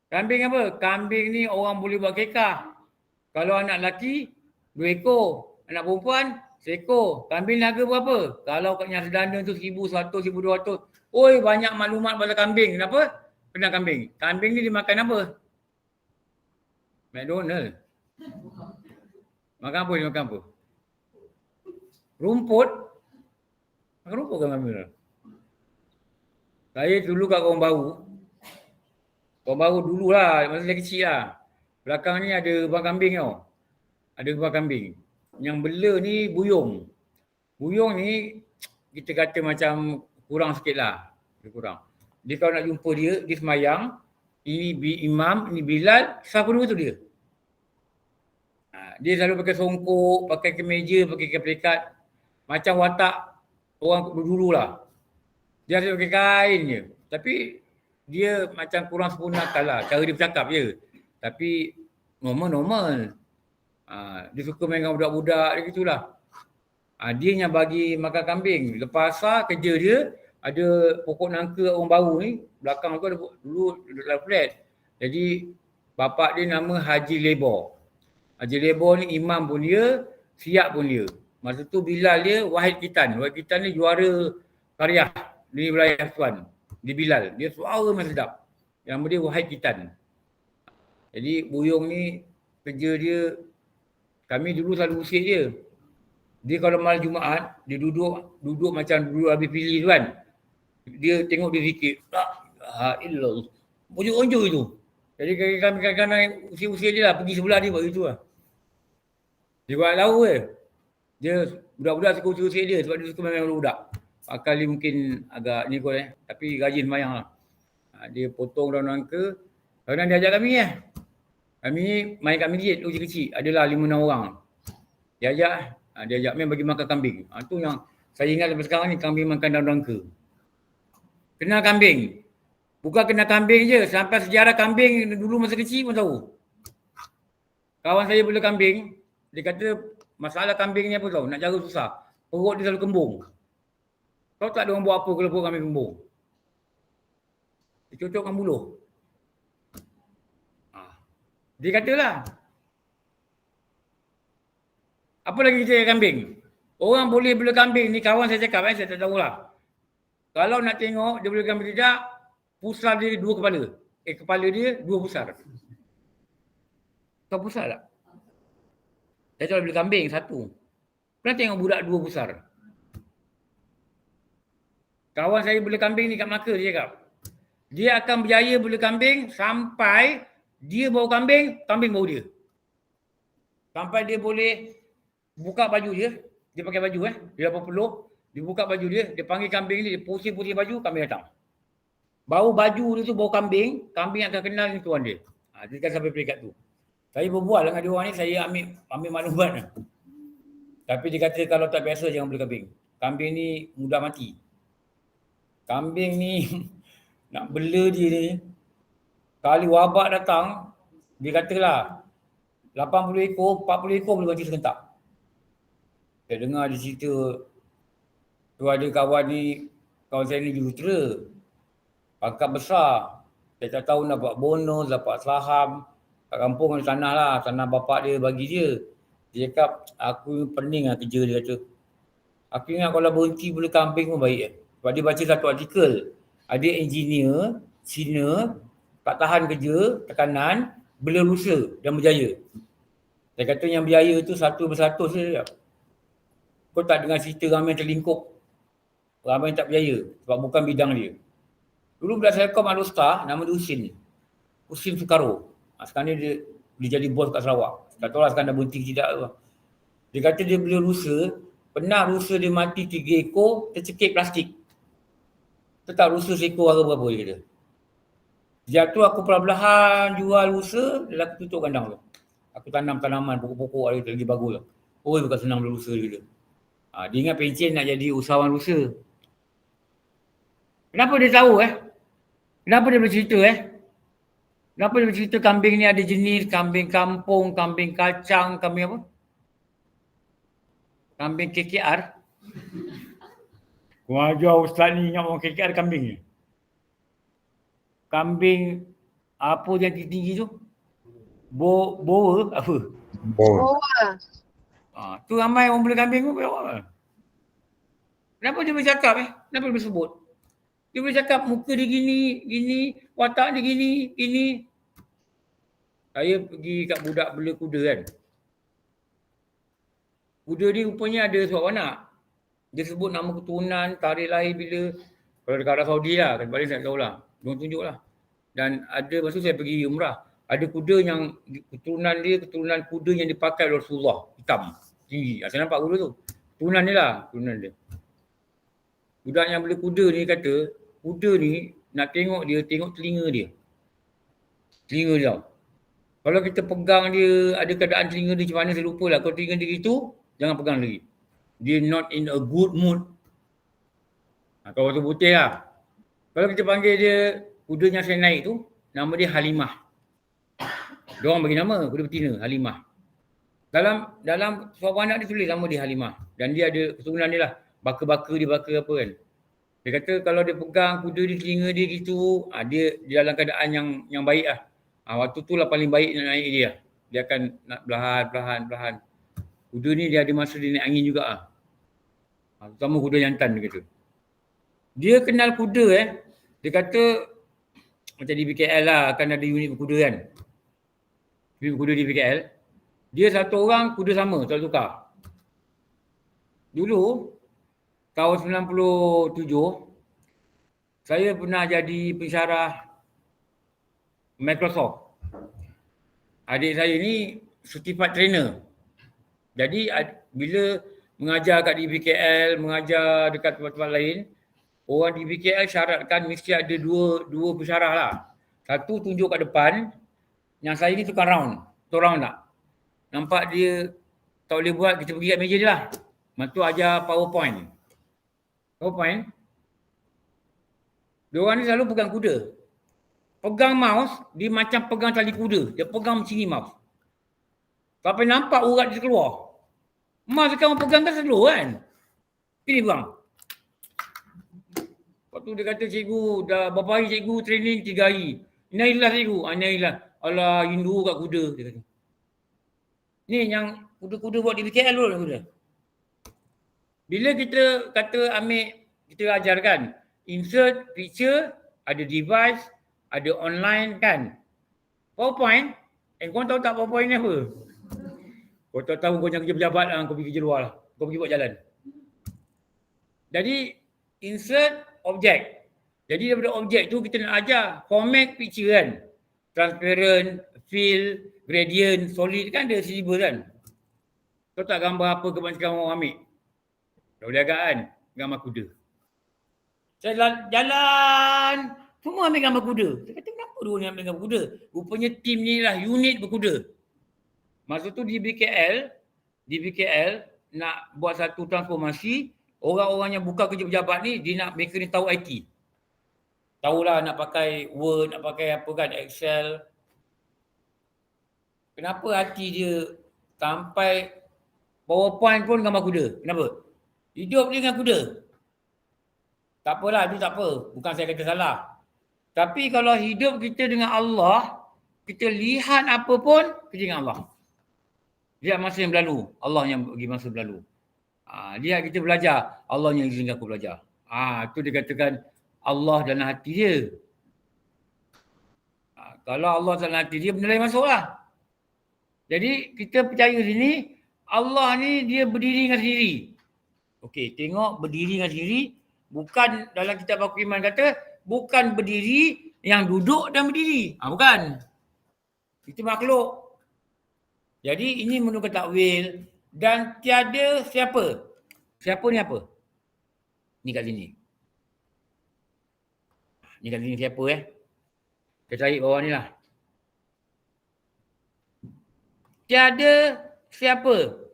Kambing apa? Kambing ni orang boleh buat kekah. Kalau anak lelaki, 2 ekor. Anak perempuan, 1 ekor. Kambing ni harga berapa? Kalau katnya sedana tu 1,100, 1,200. Oi, banyak maklumat pasal kambing. Kenapa? Kenal kambing. Kambing ni dimakan apa? McDonald. Makan apa dia makan apa? Rumput. Makan rumput kan kambing tu? Saya dulu kat Kampung Baru. Kampung Baru dululah, masa saya kecil lah. Belakang ni ada ubah kambing tau. Ada ubah kambing. Yang bela ni buyung. Buyung ni kita kata macam kurang sikit lah. Dia kurang. Dia kalau nak jumpa dia semayang. Ini imam, ini Bilal. Siapa dua tu dia? Dia selalu pakai songkok, pakai kemeja, pakai kepelikat. Macam watak orang dulu lah. Dia selalu pakai kain je. Tapi dia macam kurang sempurna lah. Cara dia bercakap je. Tapi normal. Dia suka main dengan budak-budak dia gitulah. Dia yang bagi makan kambing. Lepas asar kerja dia, ada pokok nangka orang baru ni. Belakang tu ada dulu dalam flat. Jadi bapak dia nama Haji Lebor. Haji Lebor ni imam pun dia, siap pun dia. Masa tu Bilal dia Wahid Kitan. Wahid Kitan ni juara karya di wilayah Tuan. Di Bilal. Dia suara memang sedap. Yang dia Wahid Kitan. Jadi buyung ni kerja dia, kami dulu selalu usik dia. Dia kalau malam Jumaat, dia duduk macam duduk habis pilih tu kan. Dia tengok dia zikir. La illallah. Unjuk-unjuk itu. Jadi kami kadang-kadang usik-usik dia lah. Pergi sebelah dia buat itu lah. Dia buat lau ke. Dia budak-budak suka usik-usik dia sebab dia suka main budak. Akal dia mungkin agak ni kot tapi rajin semayang lah. Dia potong daun nangka. Kadang dia ajak kami Kami ni main kat masjid kecil-kecil. Adalah 5-6 orang. Dia ajak main bagi makan kambing. Tu yang saya ingat sampai sekarang ni, kambing makan daun nangka. Kenal kambing. Bukan kenal kambing je. Sampai sejarah kambing dulu masa kecil pun tahu. Kawan saya bela kambing. Dia kata masalah kambing ni apa tahu? Nak jaga susah. Perut dia selalu kembung. Kau tak ada orang buat apa kalau perut kambing kembung? Dia cocokkan buluh. Dia katalah. Apa lagi kita kambing? Orang boleh bela kambing ni, kawan saya cakap saya tak tahulah. Kalau nak tengok dia bela kambing tidak, pusat dia 2 kepala. kepala dia 2 besar. Kau besar tak? Saya kalau beli kambing 1. Pernah tengok budak 2 besar? Kawan saya beli kambing ni kat Melaka, dia cakap. Dia akan berjaya beli kambing sampai dia bau kambing, kambing bau dia. Sampai dia boleh buka baju dia. Dia pakai baju dia dapat peluk. Dia buka baju dia panggil kambing ni, dia pusing-pusing baju, kambing datang. Bau baju dia tu bau kambing, kambing akan kenal ni tuan dia. Dia kan sampai peringkat tu. Saya berbual dengan dia orang ni, saya ambil maklumat. Tapi dia kata kalau tak biasa jangan beli kambing. Kambing ni mudah mati. Kambing ni nak bela dia ni, kali wabak datang, dia katalah 80 ekor, 40 ekor boleh mati serentak. Saya dengar dia cerita, tu ada kawan saya ni jurutera, pangkat besar. Saya tak tahu nak buat bonus, dapat saham. Kat kampung ada tanah lah, tanah bapak dia bagi dia. Dia cakap, aku pening lah kerja dia kata. Aku ingat kalau berhenti beli kambing pun baik. Sebab dia baca satu artikel. Ada engineer, Cina, tak tahan kerja, tekanan, bela rusa dan berjaya. Saya kata yang berjaya tu 1/100 saja. Kau tak dengar cerita ramai yang terlingkup. Ramai yang tak berjaya sebab bukan bidang dia. Dulu budak Selcom Alustar, nama dia Husin Sukaro. Sekarang ni dia jadi bos kat Sarawak. Tak tahu lah sekarang dah berhenti tidak tu. Dia kata dia bela rusa, pernah rusa dia mati 3 ekor, tercekik plastik. Tetap rusa seekor harga berapa dia kata. Sejak tu aku perlahan jual rusa, dan aku tutup kandang tu. Aku tanam tanaman, pokok-pokok lagi bagus lah. Oh, bukan senang bela rusa dia kata. Dia ingat pencen nak jadi usahawan rusa. Kenapa dia tahu Kenapa dia boleh cerita Kenapa dia boleh cerita kambing ni ada jenis, kambing kampung, kambing kacang, kambing apa? Kambing KKR. Kau ajar ustaz ni ingat orang KKR kambing ni. Kambing apa yang tinggi tu? Boa apa? Boa. Tu ramai orang beli kambing pun berapa. Kenapa dia boleh cakap Kenapa dia boleh sebut? Dia boleh cakap muka dia gini, watak dia gini. Saya pergi kat budak bela kuda kan. Kuda ni rupanya ada sebab anak. Dia sebut nama keturunan, tarikh lahir bila. Kalau dekat Arab Saudi lah, kan balik saya tahu lah. Diorang tunjuk lah. Dan ada, masa saya pergi umrah, ada kuda yang keturunan kuda yang dipakai oleh Rasulullah. Hitam, tinggi. Saya nampak kuda tu. Keturunan dia. Budak yang bela kuda ni kata, kuda ni nak tengok telinga dia. Telinga dia. Kalau kita pegang dia, ada keadaan telinga dia macam mana, saya lupa lah. Kalau telinga dia gitu, jangan pegang lagi. Dia not in a good mood. Kalau waktu putih lah. Kalau kita panggil dia, kuda yang saya naik tu, nama dia Halimah. Diorang bagi nama, kuda betina, Halimah. Dalam suara anak dia tulis nama dia Halimah. Dan dia ada keturunan dia lah. Baka apa kan. Dia kata kalau dia pegang kuda di telinga dia gitu, dia dalam keadaan yang baik lah. Waktu tu lah paling baik nak naik dia. Dia akan nak perlahan. Kuda ni dia ada masa dia naik angin juga lah. Terutama kuda jantan dia kata. Dia kenal kuda Dia kata macam di BKL lah akan ada unit berkuda kan. Unit berkuda di BKL. Dia satu orang kuda sama, tak tukar. Dulu tahun 97 saya pernah jadi pensyarah Microsoft. Adik saya ni certified trainer. Jadi bila mengajar kat DBKL, mengajar dekat tempat-tempat lain, orang DBKL syaratkan mesti ada dua pensyarah lah. Satu tunjuk kat depan, yang saya ni tukar round. Betul round tak? Nampak dia tak boleh buat, kita pergi kat meja dia lah. Lepas tu ajar PowerPoint. Diorang ni selalu pegang kuda. Pegang mouse, dia macam pegang tali kuda. Dia pegang macam ni mouse. Sampai nampak urat dia keluar. Mouse sekarang pegang kan slow kan. Ini bang. Lepas tu dia kata cikgu, dah berapa hari cikgu training 3 hari. Inailah cikgu. Inailah. Alah rindu kat kuda. Dia kata. Ni yang kuda-kuda buat di BKL dulu kuda. Bila kita kata ambil, kita ajarkan insert picture, ada device, ada online kan. PowerPoint, kau tahu tak PowerPoint ni apa? Kau tahu kau jangan kerja pejabat lah, kau pergi kerja luar lah. Kau pergi buat jalan. Jadi insert object. Jadi daripada objek tu kita nak ajar format picture kan. Transparent, fill, gradient, solid kan ada syllabus kan. Kau tak gambar apa kebanyakan orang ambil. Dah boleh agak kan? Gambar kuda. Saya jalan, semua ambil gambar kuda. Saya kata kenapa dua ni ambil gambar kuda? Rupanya tim ni lah unit berkuda. Masa tu di BKL nak buat satu transformasi, orang-orang yang buka kerja pejabat ni, dia nak mereka ni tahu IT. Tahulah nak pakai Word, nak pakai apa kan, Excel. Kenapa hati dia sampai PowerPoint pun gambar kuda? Kenapa? Hidup dia dengan kuda. Tak apalah, itu tak apa. Bukan saya kata salah. Tapi kalau hidup kita dengan Allah, kita lihat apa pun, kita dengan Allah. Lihat masa yang berlalu, Allah yang bagi masa berlalu. Lihat kita belajar, Allah yang izinkan aku belajar. Itu dikatakan Allah dalam hati dia. Kalau Allah dalam hati dia, benda lain masuklah. Jadi kita percaya sini, Allah ni dia berdiri dengan sendiri. Okey, tengok berdiri dengan sendiri. Bukan dalam kitab Al-Quran iman kata, bukan berdiri yang duduk dan berdiri. Bukan. Itu makhluk. Jadi ini menurut takwil. Dan tiada siapa. Siapa ni apa? Ni kat sini. Ni kat sini siapa Kita cari bawah ni lah. Tiada siapa.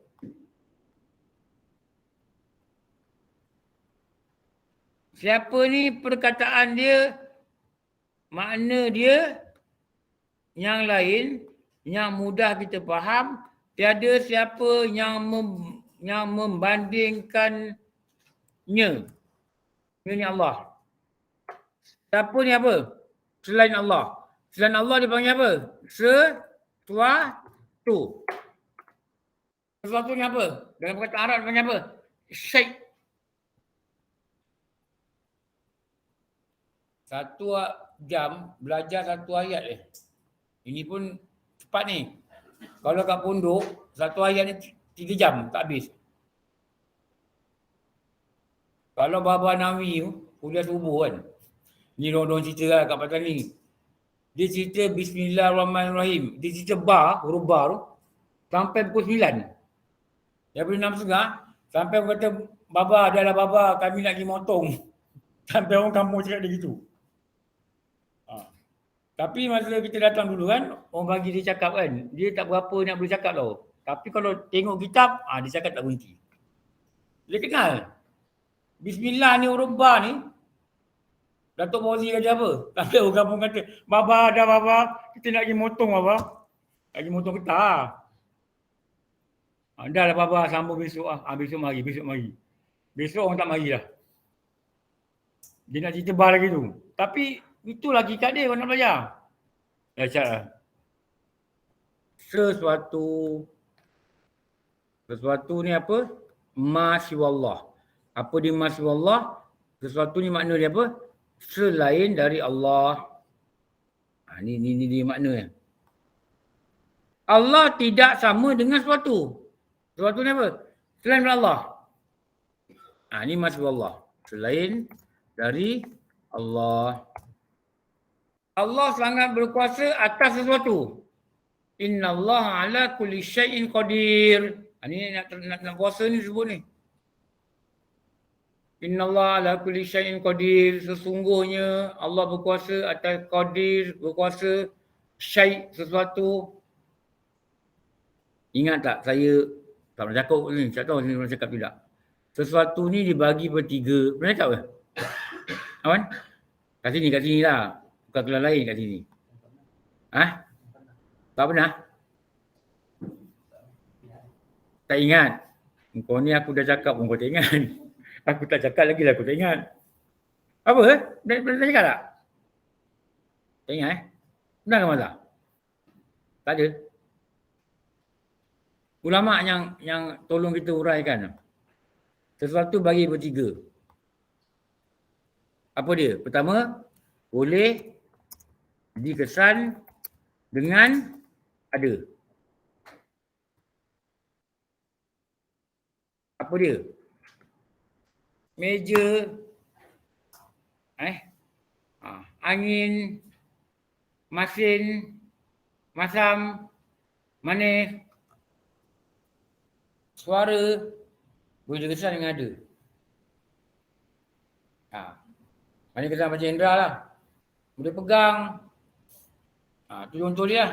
Siapa ni perkataan dia, makna dia yang lain, yang mudah kita faham. Tiada siapa yang membandingkannya. Ini Allah. Siapa ni apa? Selain Allah. Selain Allah dipanggil apa? Sesuatu. Sesuatu ni apa? Dalam perkataan Arab dipanggil apa? Syai'. Satu jam belajar satu ayat Ini pun cepat ni. Kalau kat pondok, satu ayat ni 3 jam tak habis. Kalau Baba Nawi kuliah subuh kan. Ni orang cerita lah kat pasal ni. Dia cerita Bismillahirrahmanirrahim. Dia cerita huruf bar tu sampai pukul 9. Daripada 6.30 sampai orang kata, Baba adalah Baba, kami nak pergi motong. Sampai orang kampung cakap dia gitu. Tapi masa kita datang dulu kan, orang bagi dia cakap kan, dia tak berapa nak boleh cakap tau. Tapi kalau tengok kitab, dia cakap tak berhenti. Dia kenal. Bismillah ni huruf bar ni, Datuk Fauzi kata apa? Tapi orang kampung kata, Baba dah Baba, kita nak pergi motong Baba. Nak pergi motong getah. Dah lah Baba, sambung besok besok mari. Besok orang tak mari dah. Dia nak cerita bar lagi tu. Tapi itulah hakikat dia orang nak belajar. Lah. Sesuatu ni apa? Masyiwallah. Apa dia masyiwallah? Sesuatu ni makna dia apa? Selain dari Allah. Ni dia maknanya. Allah tidak sama dengan sesuatu. Sesuatu ni apa? Selain dari Allah. Ni masyiwallah. Selain dari Allah. Allah sangat berkuasa atas sesuatu. Innallaha ala kulli syai'in qadir. Ini nak kuasa ni sebut ni. Innallaha ala kulli syai'in qadir. Sesungguhnya Allah berkuasa atas qadir, berkuasa syai' sesuatu. Ingat tak saya tak pernah cakap ni, tak tahu saya pernah cakap tidak. Sesuatu ni dibagi bertiga. Pernah cakap ke? Awan? Kat sini lah. Bukan kelas lain kat sini. Tak pernah? Tak ingat? Kau ni aku dah cakap pun kau tak ingat. Aku tak cakap lagi lah aku tak ingat. Apa? Pernah cakap tak? Tak ingat Pernah ke masalah? Tak ada. Ulama' yang tolong kita uraikan. Sesuatu bagi bertiga. Apa dia? Pertama, boleh dikesan dengan ada. Apa dia? Meja, angin, masin, masam, manis, suara boleh dikesan dengan ada. Mana kesan macam indera lah. Boleh pegang. Tu contoh dia lah.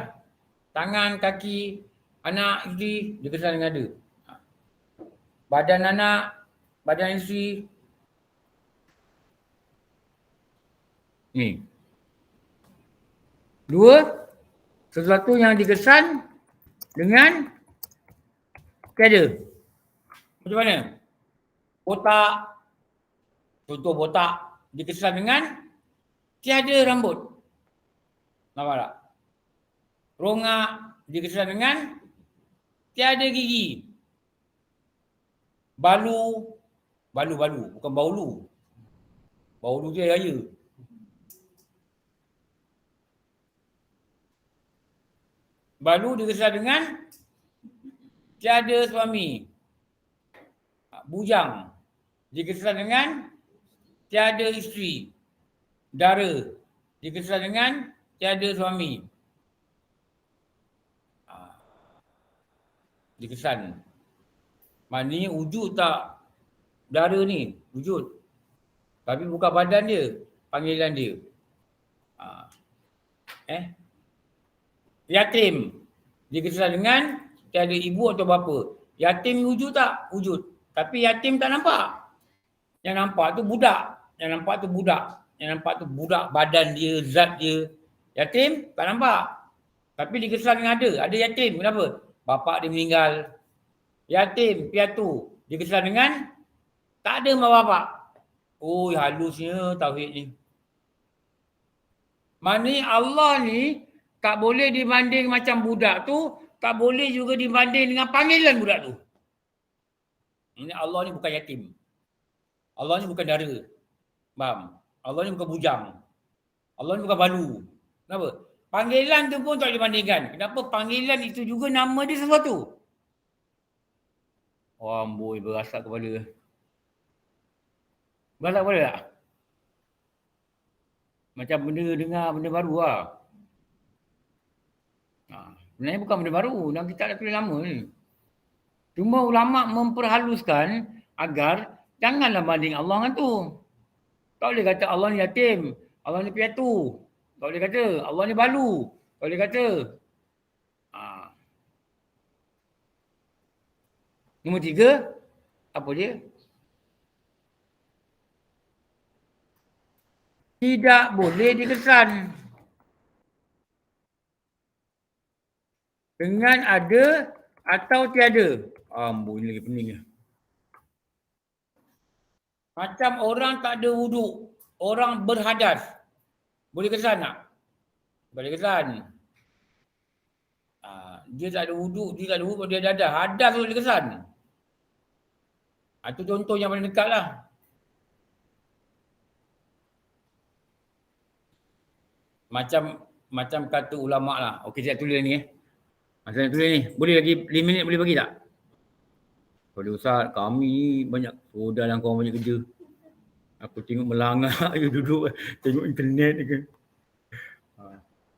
Tangan, kaki, anak, isteri, dia kesan dengan ada. Badan anak, badan isteri. Ni. Dua, sesuatu yang dikesan dengan tiada. Macam mana? Botak. Contoh botak dikesan dengan tiada rambut. Nampak tak? Rongak dikesan dengan tiada gigi. Balu, bukan baulu. Baulu dia raya. Balu dikesan dengan tiada suami. Bujang dikesan dengan tiada isteri. Dara dikesan dengan tiada suami. Dikesan. Maknanya wujud tak dara ni? Wujud. Tapi bukan badan dia, panggilan dia. Yatim dikesan dengan tiada ibu atau bapa. Yatim wujud tak? Wujud. Tapi yatim tak nampak. Yang nampak tu budak. Yang nampak tu budak. Yang nampak tu budak, badan dia, zat dia. Yatim tak nampak. Tapi dikesan dengan ada. Ada yatim. Kenapa? Bapak dia meninggal. Yatim, piatu. Dikesan dengan tak ada mak bapak. Oh, halusnya tauhid ni. Maknanya Allah ni tak boleh dibanding macam budak tu, tak boleh juga dibanding dengan panggilan budak tu. Ini Allah ni bukan yatim. Allah ni bukan dara. Faham? Allah ni bukan bujang. Allah ni bukan balu. Kenapa? Panggilan tu pun tak dibandingkan. Kenapa? Panggilan itu juga nama dia sesuatu. Oh, amboi, berasap kepala. Berasap kepala tak? Macam benda dengar benda baru lah. Sebenarnya bukan benda baru. Dalam kitab dah tulis lama ni. Cuma ulama' memperhaluskan agar janganlah banding Allah dengan tu. Tak boleh kata Allah ni yatim. Allah ni piatu. Tak boleh kata Allah ni balu. Tak boleh kata. Nombor 3. Apa dia? Tidak boleh dikesan dengan ada atau tiada. Amboi, ini lagi pening. Macam orang tak ada wuduk, orang berhadas. Boleh kesan tak? Boleh kesan. Dia tak ada wuduk, dia tak ada wuduk, dia ada hadas boleh kesan. Itu contoh yang paling dekat lah. Macam kata ulama' lah. Okey, saya tulis ni. Saya tulis ni. Boleh lagi 5 minit boleh bagi tak? Kalau Ustaz, kami ni banyak soda dan korang banyak kerja. Aku tengok melanggar je duduk tengok internet ke.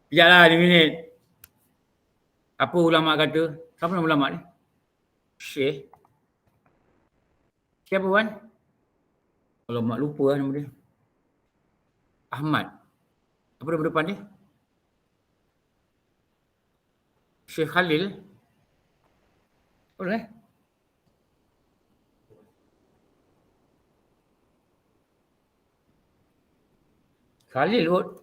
Sekejaplah 5 minit. Apa ulama' kata? Siapa nama ulama' ni? Syekh. Siapa Wan? Kalau mak lupa lah nama dia. Ahmad. Apa nama depan dia? Syekh Khalil. Boleh? Khalil kot.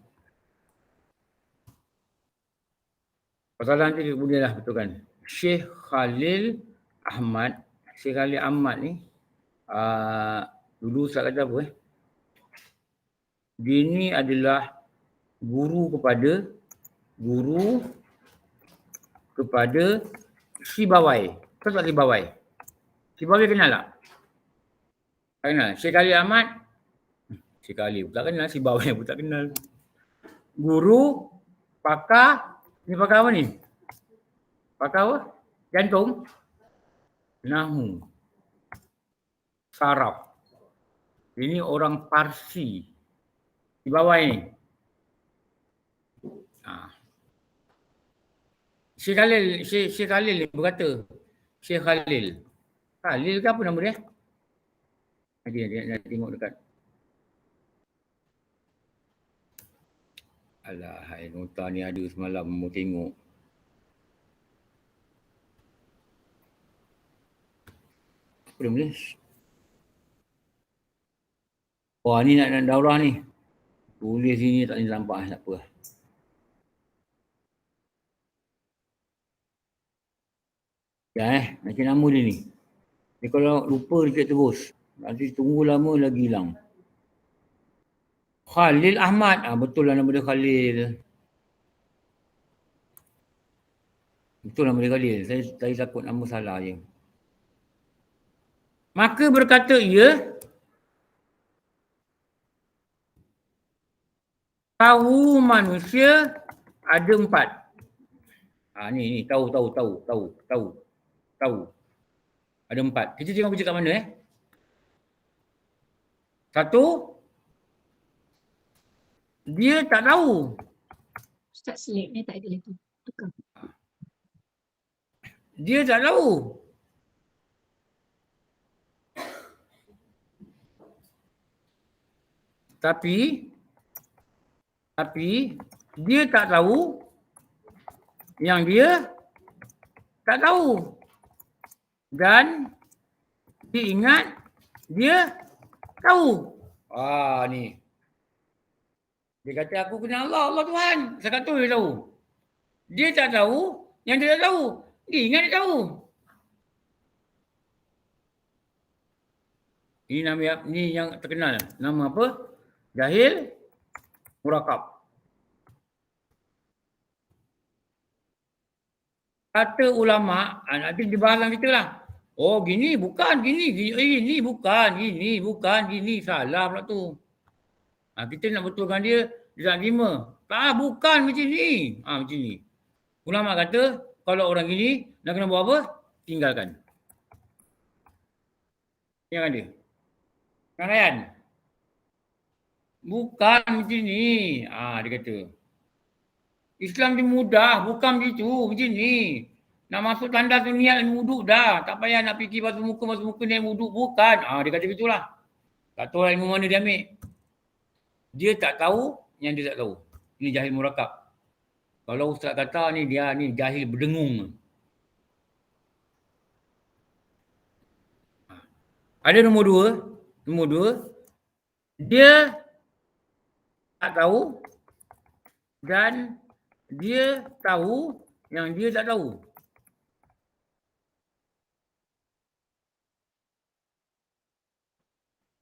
Pasal nanti boleh lah betulkan. Syekh Khalil Ahmad. Syekh Khalil Ahmad ni dulu Ustaz kata apa dia ni adalah guru kepada Sibawai. Kau tak Sibawai? Sibawai kenal tak? Tak kenal. Syekh Khalil Ahmad. Syekh Khalil pun tak kenal. Sibawai pun tak kenal. Guru Pakar, ni pakar apa ni? Pakar apa? Jantung. Nahu. Saraf. Ini orang Parsi. Di bawah ni. Syekh Khalil berkata. Syekh Khalil. Khalil ke apa nama dia? Nanti nak tengok dekat. Alah, hai nota ni ada semalam mau tengok. Apa nama dia? Wah, ni nak daurah ni. Tulis sini tak boleh nampak, tak apa. Ya macam nama dia ni. Dia kalau lupa dia terus. Nanti tunggu lama lagi hilang. Khalil Ahmad. Betul lah nama dia Khalil. Betul nama dia Khalil. Saya takut nama salah je. Maka berkata ia, tahu manusia ada 4. Ni tahu. Ada 4. Kita tengok baca kat mana 1, dia tak tahu. Ustaz slip ni tak ada lagi. Tukar. Dia tak tahu. Tapi dia tak tahu yang dia tak tahu. Dan dia ingat dia tahu. Ni. Dia kata aku kenal Allah Tuhan. Saya kata dia tahu. Dia tak tahu yang dia tak tahu. Dia ingat dia tahu. Ini nama ni yang terkenal. Nama apa? Jahil murakab. Kata ulama, nanti dibahas dalam kita lah. Oh gini bukan, gini bukan, gini salah pula tu. Kita nak betulkan dia tak terima. Bukan macam ni. Macam ni. Ulama kata kalau orang gini nak kena buat apa? Tinggalkan. Yang ada. Kan Ryan? Bukan macam ni. Dia kata. Islam ni mudah, bukan begitu, macam ni. Nak masuk tanda tu niat wuduk dah. Tak payah nak fikir basuh muka niat wuduk. Bukan. Dia kata begitulah. Tak tahu ilmu mana dia ambil. Dia tak tahu yang dia tak tahu. Ini jahil murakab. Kalau ustaz kata ni dia ni jahil berdengung. Ada nombor 2. Nombor 2. Dia tak tahu dan dia tahu yang dia tak tahu.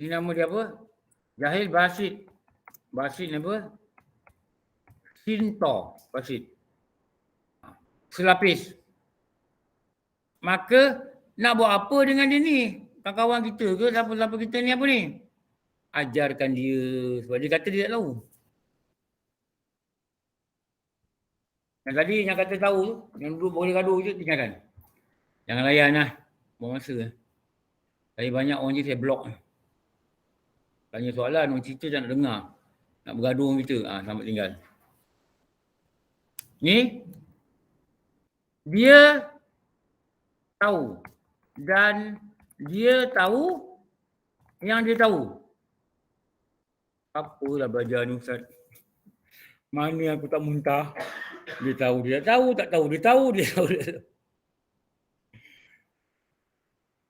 Ini nama dia apa? Jahil basit. Basit ni apa? Sinto basit. Selapis. Maka nak buat apa dengan dia ni? Kawan-kawan kita ke siapa-siapa kita ni apa ni? Ajarkan dia. Sebab dia kata dia tak tahu. Yang tadi yang kata tahu tu, yang duduk boleh gaduh je, tinggalkan. Jangan layan lah. Buang masa. Saya banyak orang je saya block. Tanya soalan, orang cerita tak nak dengar. Nak bergaduh dengan kita. Selamat tinggal. Ni, dia tahu. Dan dia tahu yang dia tahu. Apalah belajar ni Ustaz. Mana aku tak muntah. Dia tahu, dia tak tahu, tak tahu, dia tahu, dia tahu.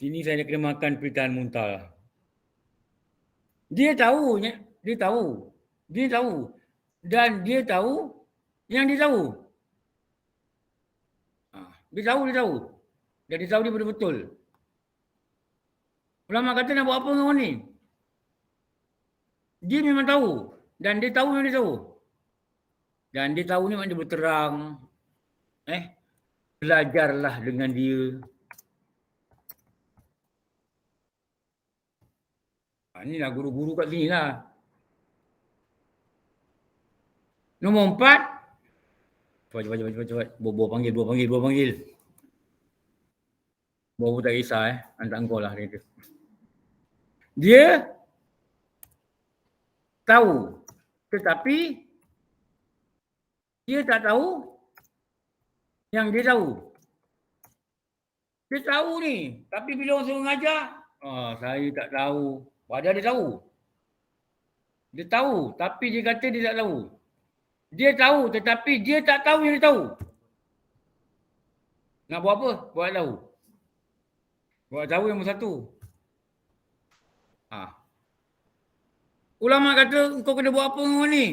Sini saya nak kena makan peritaan muntah lah. Dia tahu, dia tahu. Dia tahu. Dan dia tahu yang dia tahu. Dia tahu. Dan dia tahu dia betul-betul. Ulama kata nak buat apa dengan orang ni? Dia memang tahu. Dan dia tahu yang dia tahu. Dan dia tahu ni maknanya berterang. Belajarlah dengan dia. Inilah guru-guru kat sini lah. Nombor 4. Cepat. Bobo panggil. Bobo tak kisah Hantar engkau lah dia. Dia tahu. Tetapi dia tak tahu yang dia tahu. Dia tahu ni. Tapi bila orang suruh mengajar, saya tak tahu. Padahal dia tahu. Dia tahu. Tapi dia kata dia tak tahu. Dia tahu tetapi dia tak tahu yang dia tahu. Nak buat apa? Buat tahu. Buat tahu yang satu. Ulama kata kau kena buat apa dengan orang ni?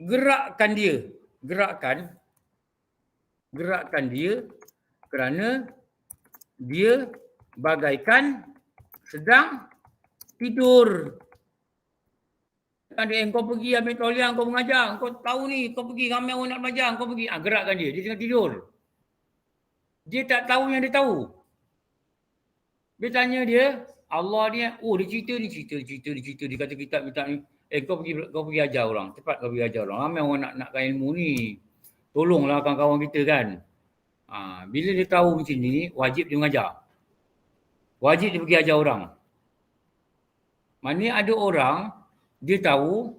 Gerakkan dia kerana dia bagaikan sedang tidur. Kau pergi ambil tauliah, kau mengajar, kau tahu ni, kau pergi ramai orang nak belajar, kau pergi. Gerakkan dia tengah tidur. Dia tak tahu yang dia tahu. Dia tanya dia, Allah ni, dia cerita. Dia kata kitab ni, kau pergi ajar orang. Cepat kau pergi ajar orang. Ramai orang nakkan ilmu ni. Tolonglah kawan-kawan kita kan. Bila dia tahu macam ni, wajib dia mengajar. Wajib dia pergi ajar orang. Mana ada orang, dia tahu,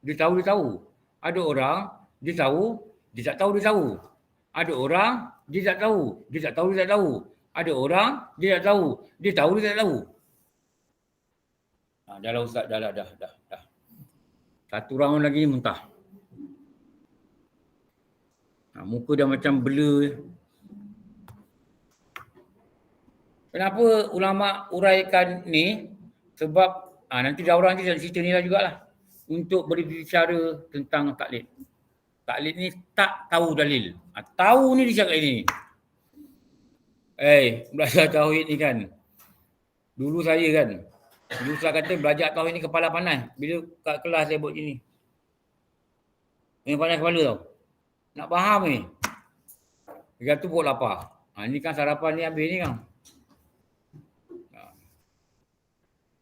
dia tahu. Ada orang, dia tahu, dia tak tahu, dia tahu. Ada orang, dia tak tahu, dia tak tahu, dia tak tahu. Ada orang, dia tak tahu, dia tahu, dia tak tahu. Dah lah Ustaz, dah. Satu round lagi muntah. Muka dah macam blur. Kenapa ulama uraikan ni? Sebab nanti dah orang nanti cerita ni lah jugalah. Untuk berbicara tentang taklid. Taklid ni tak tahu dalil. Tahu ni dia cakap ini. Belajar tauhid ni kan. Dulu saya kan. Dulu saya kata belajar tauhid ni kepala panas. Bila kat kelas saya buat gini. Yang panas kepala tau. Nak faham ni. Dia kata buat lapar. Ni kan sarapan ni habis ni kan.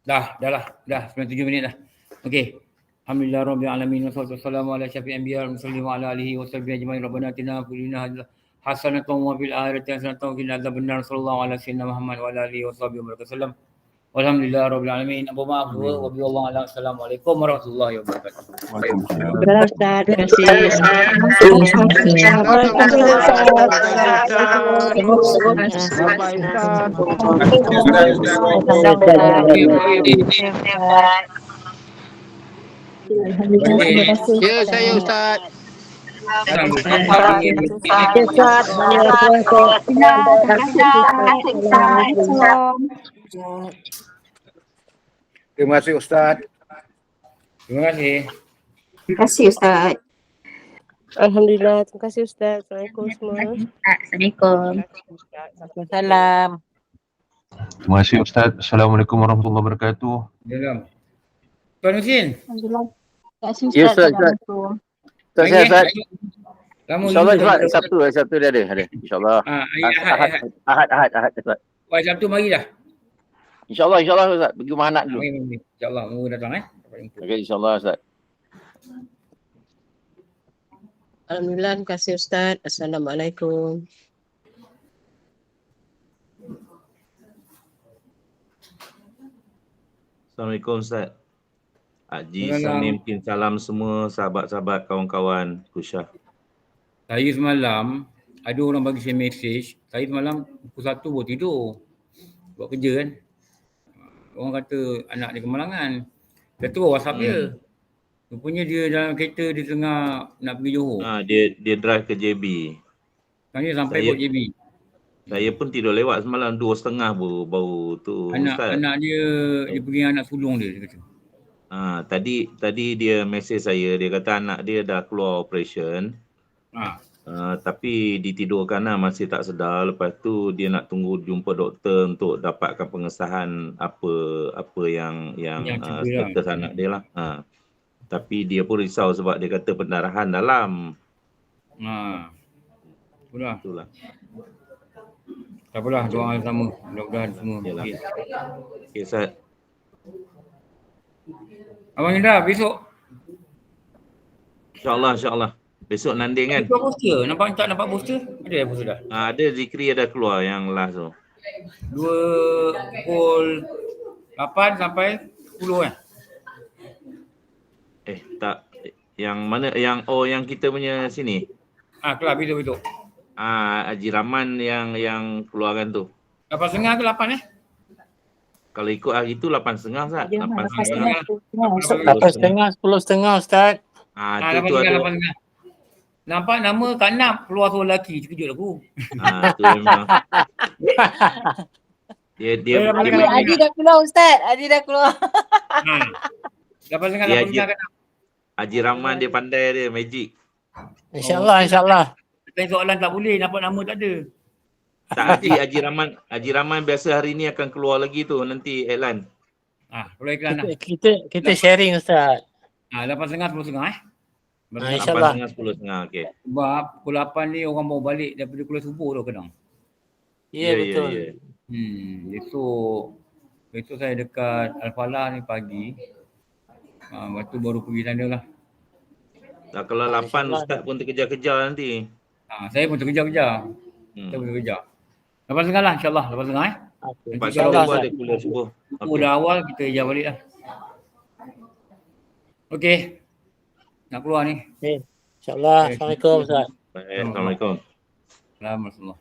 Dah 97 minit dah. Okey. Alhamdulillah rabbil alamin wassalatu wassalamu ala syafi'il anbiya wal mursalin wa ala alihi washabbihi ajma'in. Rabbana atina fid dunya hasanatan wa fil akhirati hasanatan wa qina adzabannar. Sallallahu ala sayyidina Muhammad wa ala alihi washabbihi wasallam. Walhamdulillah rabbil alamin. Apa maaf wa billahi ala. Assalamualaikum warahmatullahi wabarakatuh. Ustaz, Ya, saya Ustaz. Terima kasih Ustaz. Terima kasih. Terima kasih Ustaz. Alhamdulillah, terima kasih Ustaz. Assalamualaikum semua. Assalamualaikum. Salam. Terima kasih Ustaz. Assalamualaikum warahmatullahi wabarakatuh. Dalam. Tuan Husin. Alhamdulillah. Terima kasih Ya, Ustaz. Ustaz. Ustaz, InsyaAllah Sabtu dia ada. InsyaAllah. Ahad Ustaz. Sabtu mari dah. InsyaAllah Ustaz. Pergi rumah anak dulu. InsyaAllah. Moga datang Okey, InsyaAllah Ustaz. Alhamdulillah, terima kasih Ustaz. Assalamualaikum. Assalamualaikum Ustaz. Haji Sanim, salam semua sahabat-sahabat, kawan-kawan Kusyah. Saya semalam, ada orang bagi saya mesej. Saya semalam pukul 1 baru tidur. Buat kerja kan. Orang kata anak dia kemalangan. Dia terus WhatsApp dia. Rupanya dia dalam kereta, dia tengah nak pergi Johor. Dia drive ke JB. Tanya sampai buat JB. Saya pun tidur lewat semalam 2.30 baru tu Ustaz. Anak dia pergi anak sulung dia kata. Tadi dia mesej saya, dia kata anak dia dah keluar operation. Tapi ditidurkan masih tak sedar. Lepas tu dia nak tunggu jumpa doktor untuk dapatkan pengesahan apa yang status anak dia lah. Tapi dia pun risau sebab dia kata pendarahan dalam. Itulah. Tak apalah, doa sama. Mudah-mudahan semua. Okey Ustaz. Abang Indra, besok InsyaAllah. Besok nanding kan? Keluar poster. Tak nampak poster? Ada poster dah? Ada Zikri ada keluar yang last tu. 2 pukul 8 sampai 10 kan? Tak. Yang mana? Yang kita punya sini? Kelab itu. Haji Rahman yang keluarkan tu. 8.30 ke 8 Kalau ikut hari tu 8.30 Ustaz. 8.30, 10.30 Ustaz. Tu ada. 8.30. Nampak nama Kak Nap keluar seorang lelaki. Terkejut aku. Tu memang. Dia Adi dah keluar Ustaz. Adi dah keluar. 8.30 Kak Nap. Haji Rahman dia pandai dia, magic. InsyaAllah. Lain soalan tak boleh, nampak nama tak ada. Tak, nanti Haji Rahman biasa hari ni akan keluar lagi tu, nanti iklan. Keluar iklan lah. Kita sharing Ustaz. 8.30, 10.30 InsyaAllah. 8.30, 10.30, okey. Sebab pukul 8 ni orang mau balik daripada kuliah subuh tu kadang. Ya, betul. Besok saya dekat Al-Falah ni pagi. Lepas tu baru pergi sana lah. Kalau 8 Ustaz pun terkejar-kejar nanti. Saya pun terkejar-kejar. Saya pun terkejar. 8.30 lah insyaAllah. 8.30 Lepas kalau ada kuliah subuh. Dah awal kita ejar balik lah. Okey. Nak keluar ni. InsyaAllah. Assalamualaikum Ustaz. Assalamualaikum. Assalamualaikum.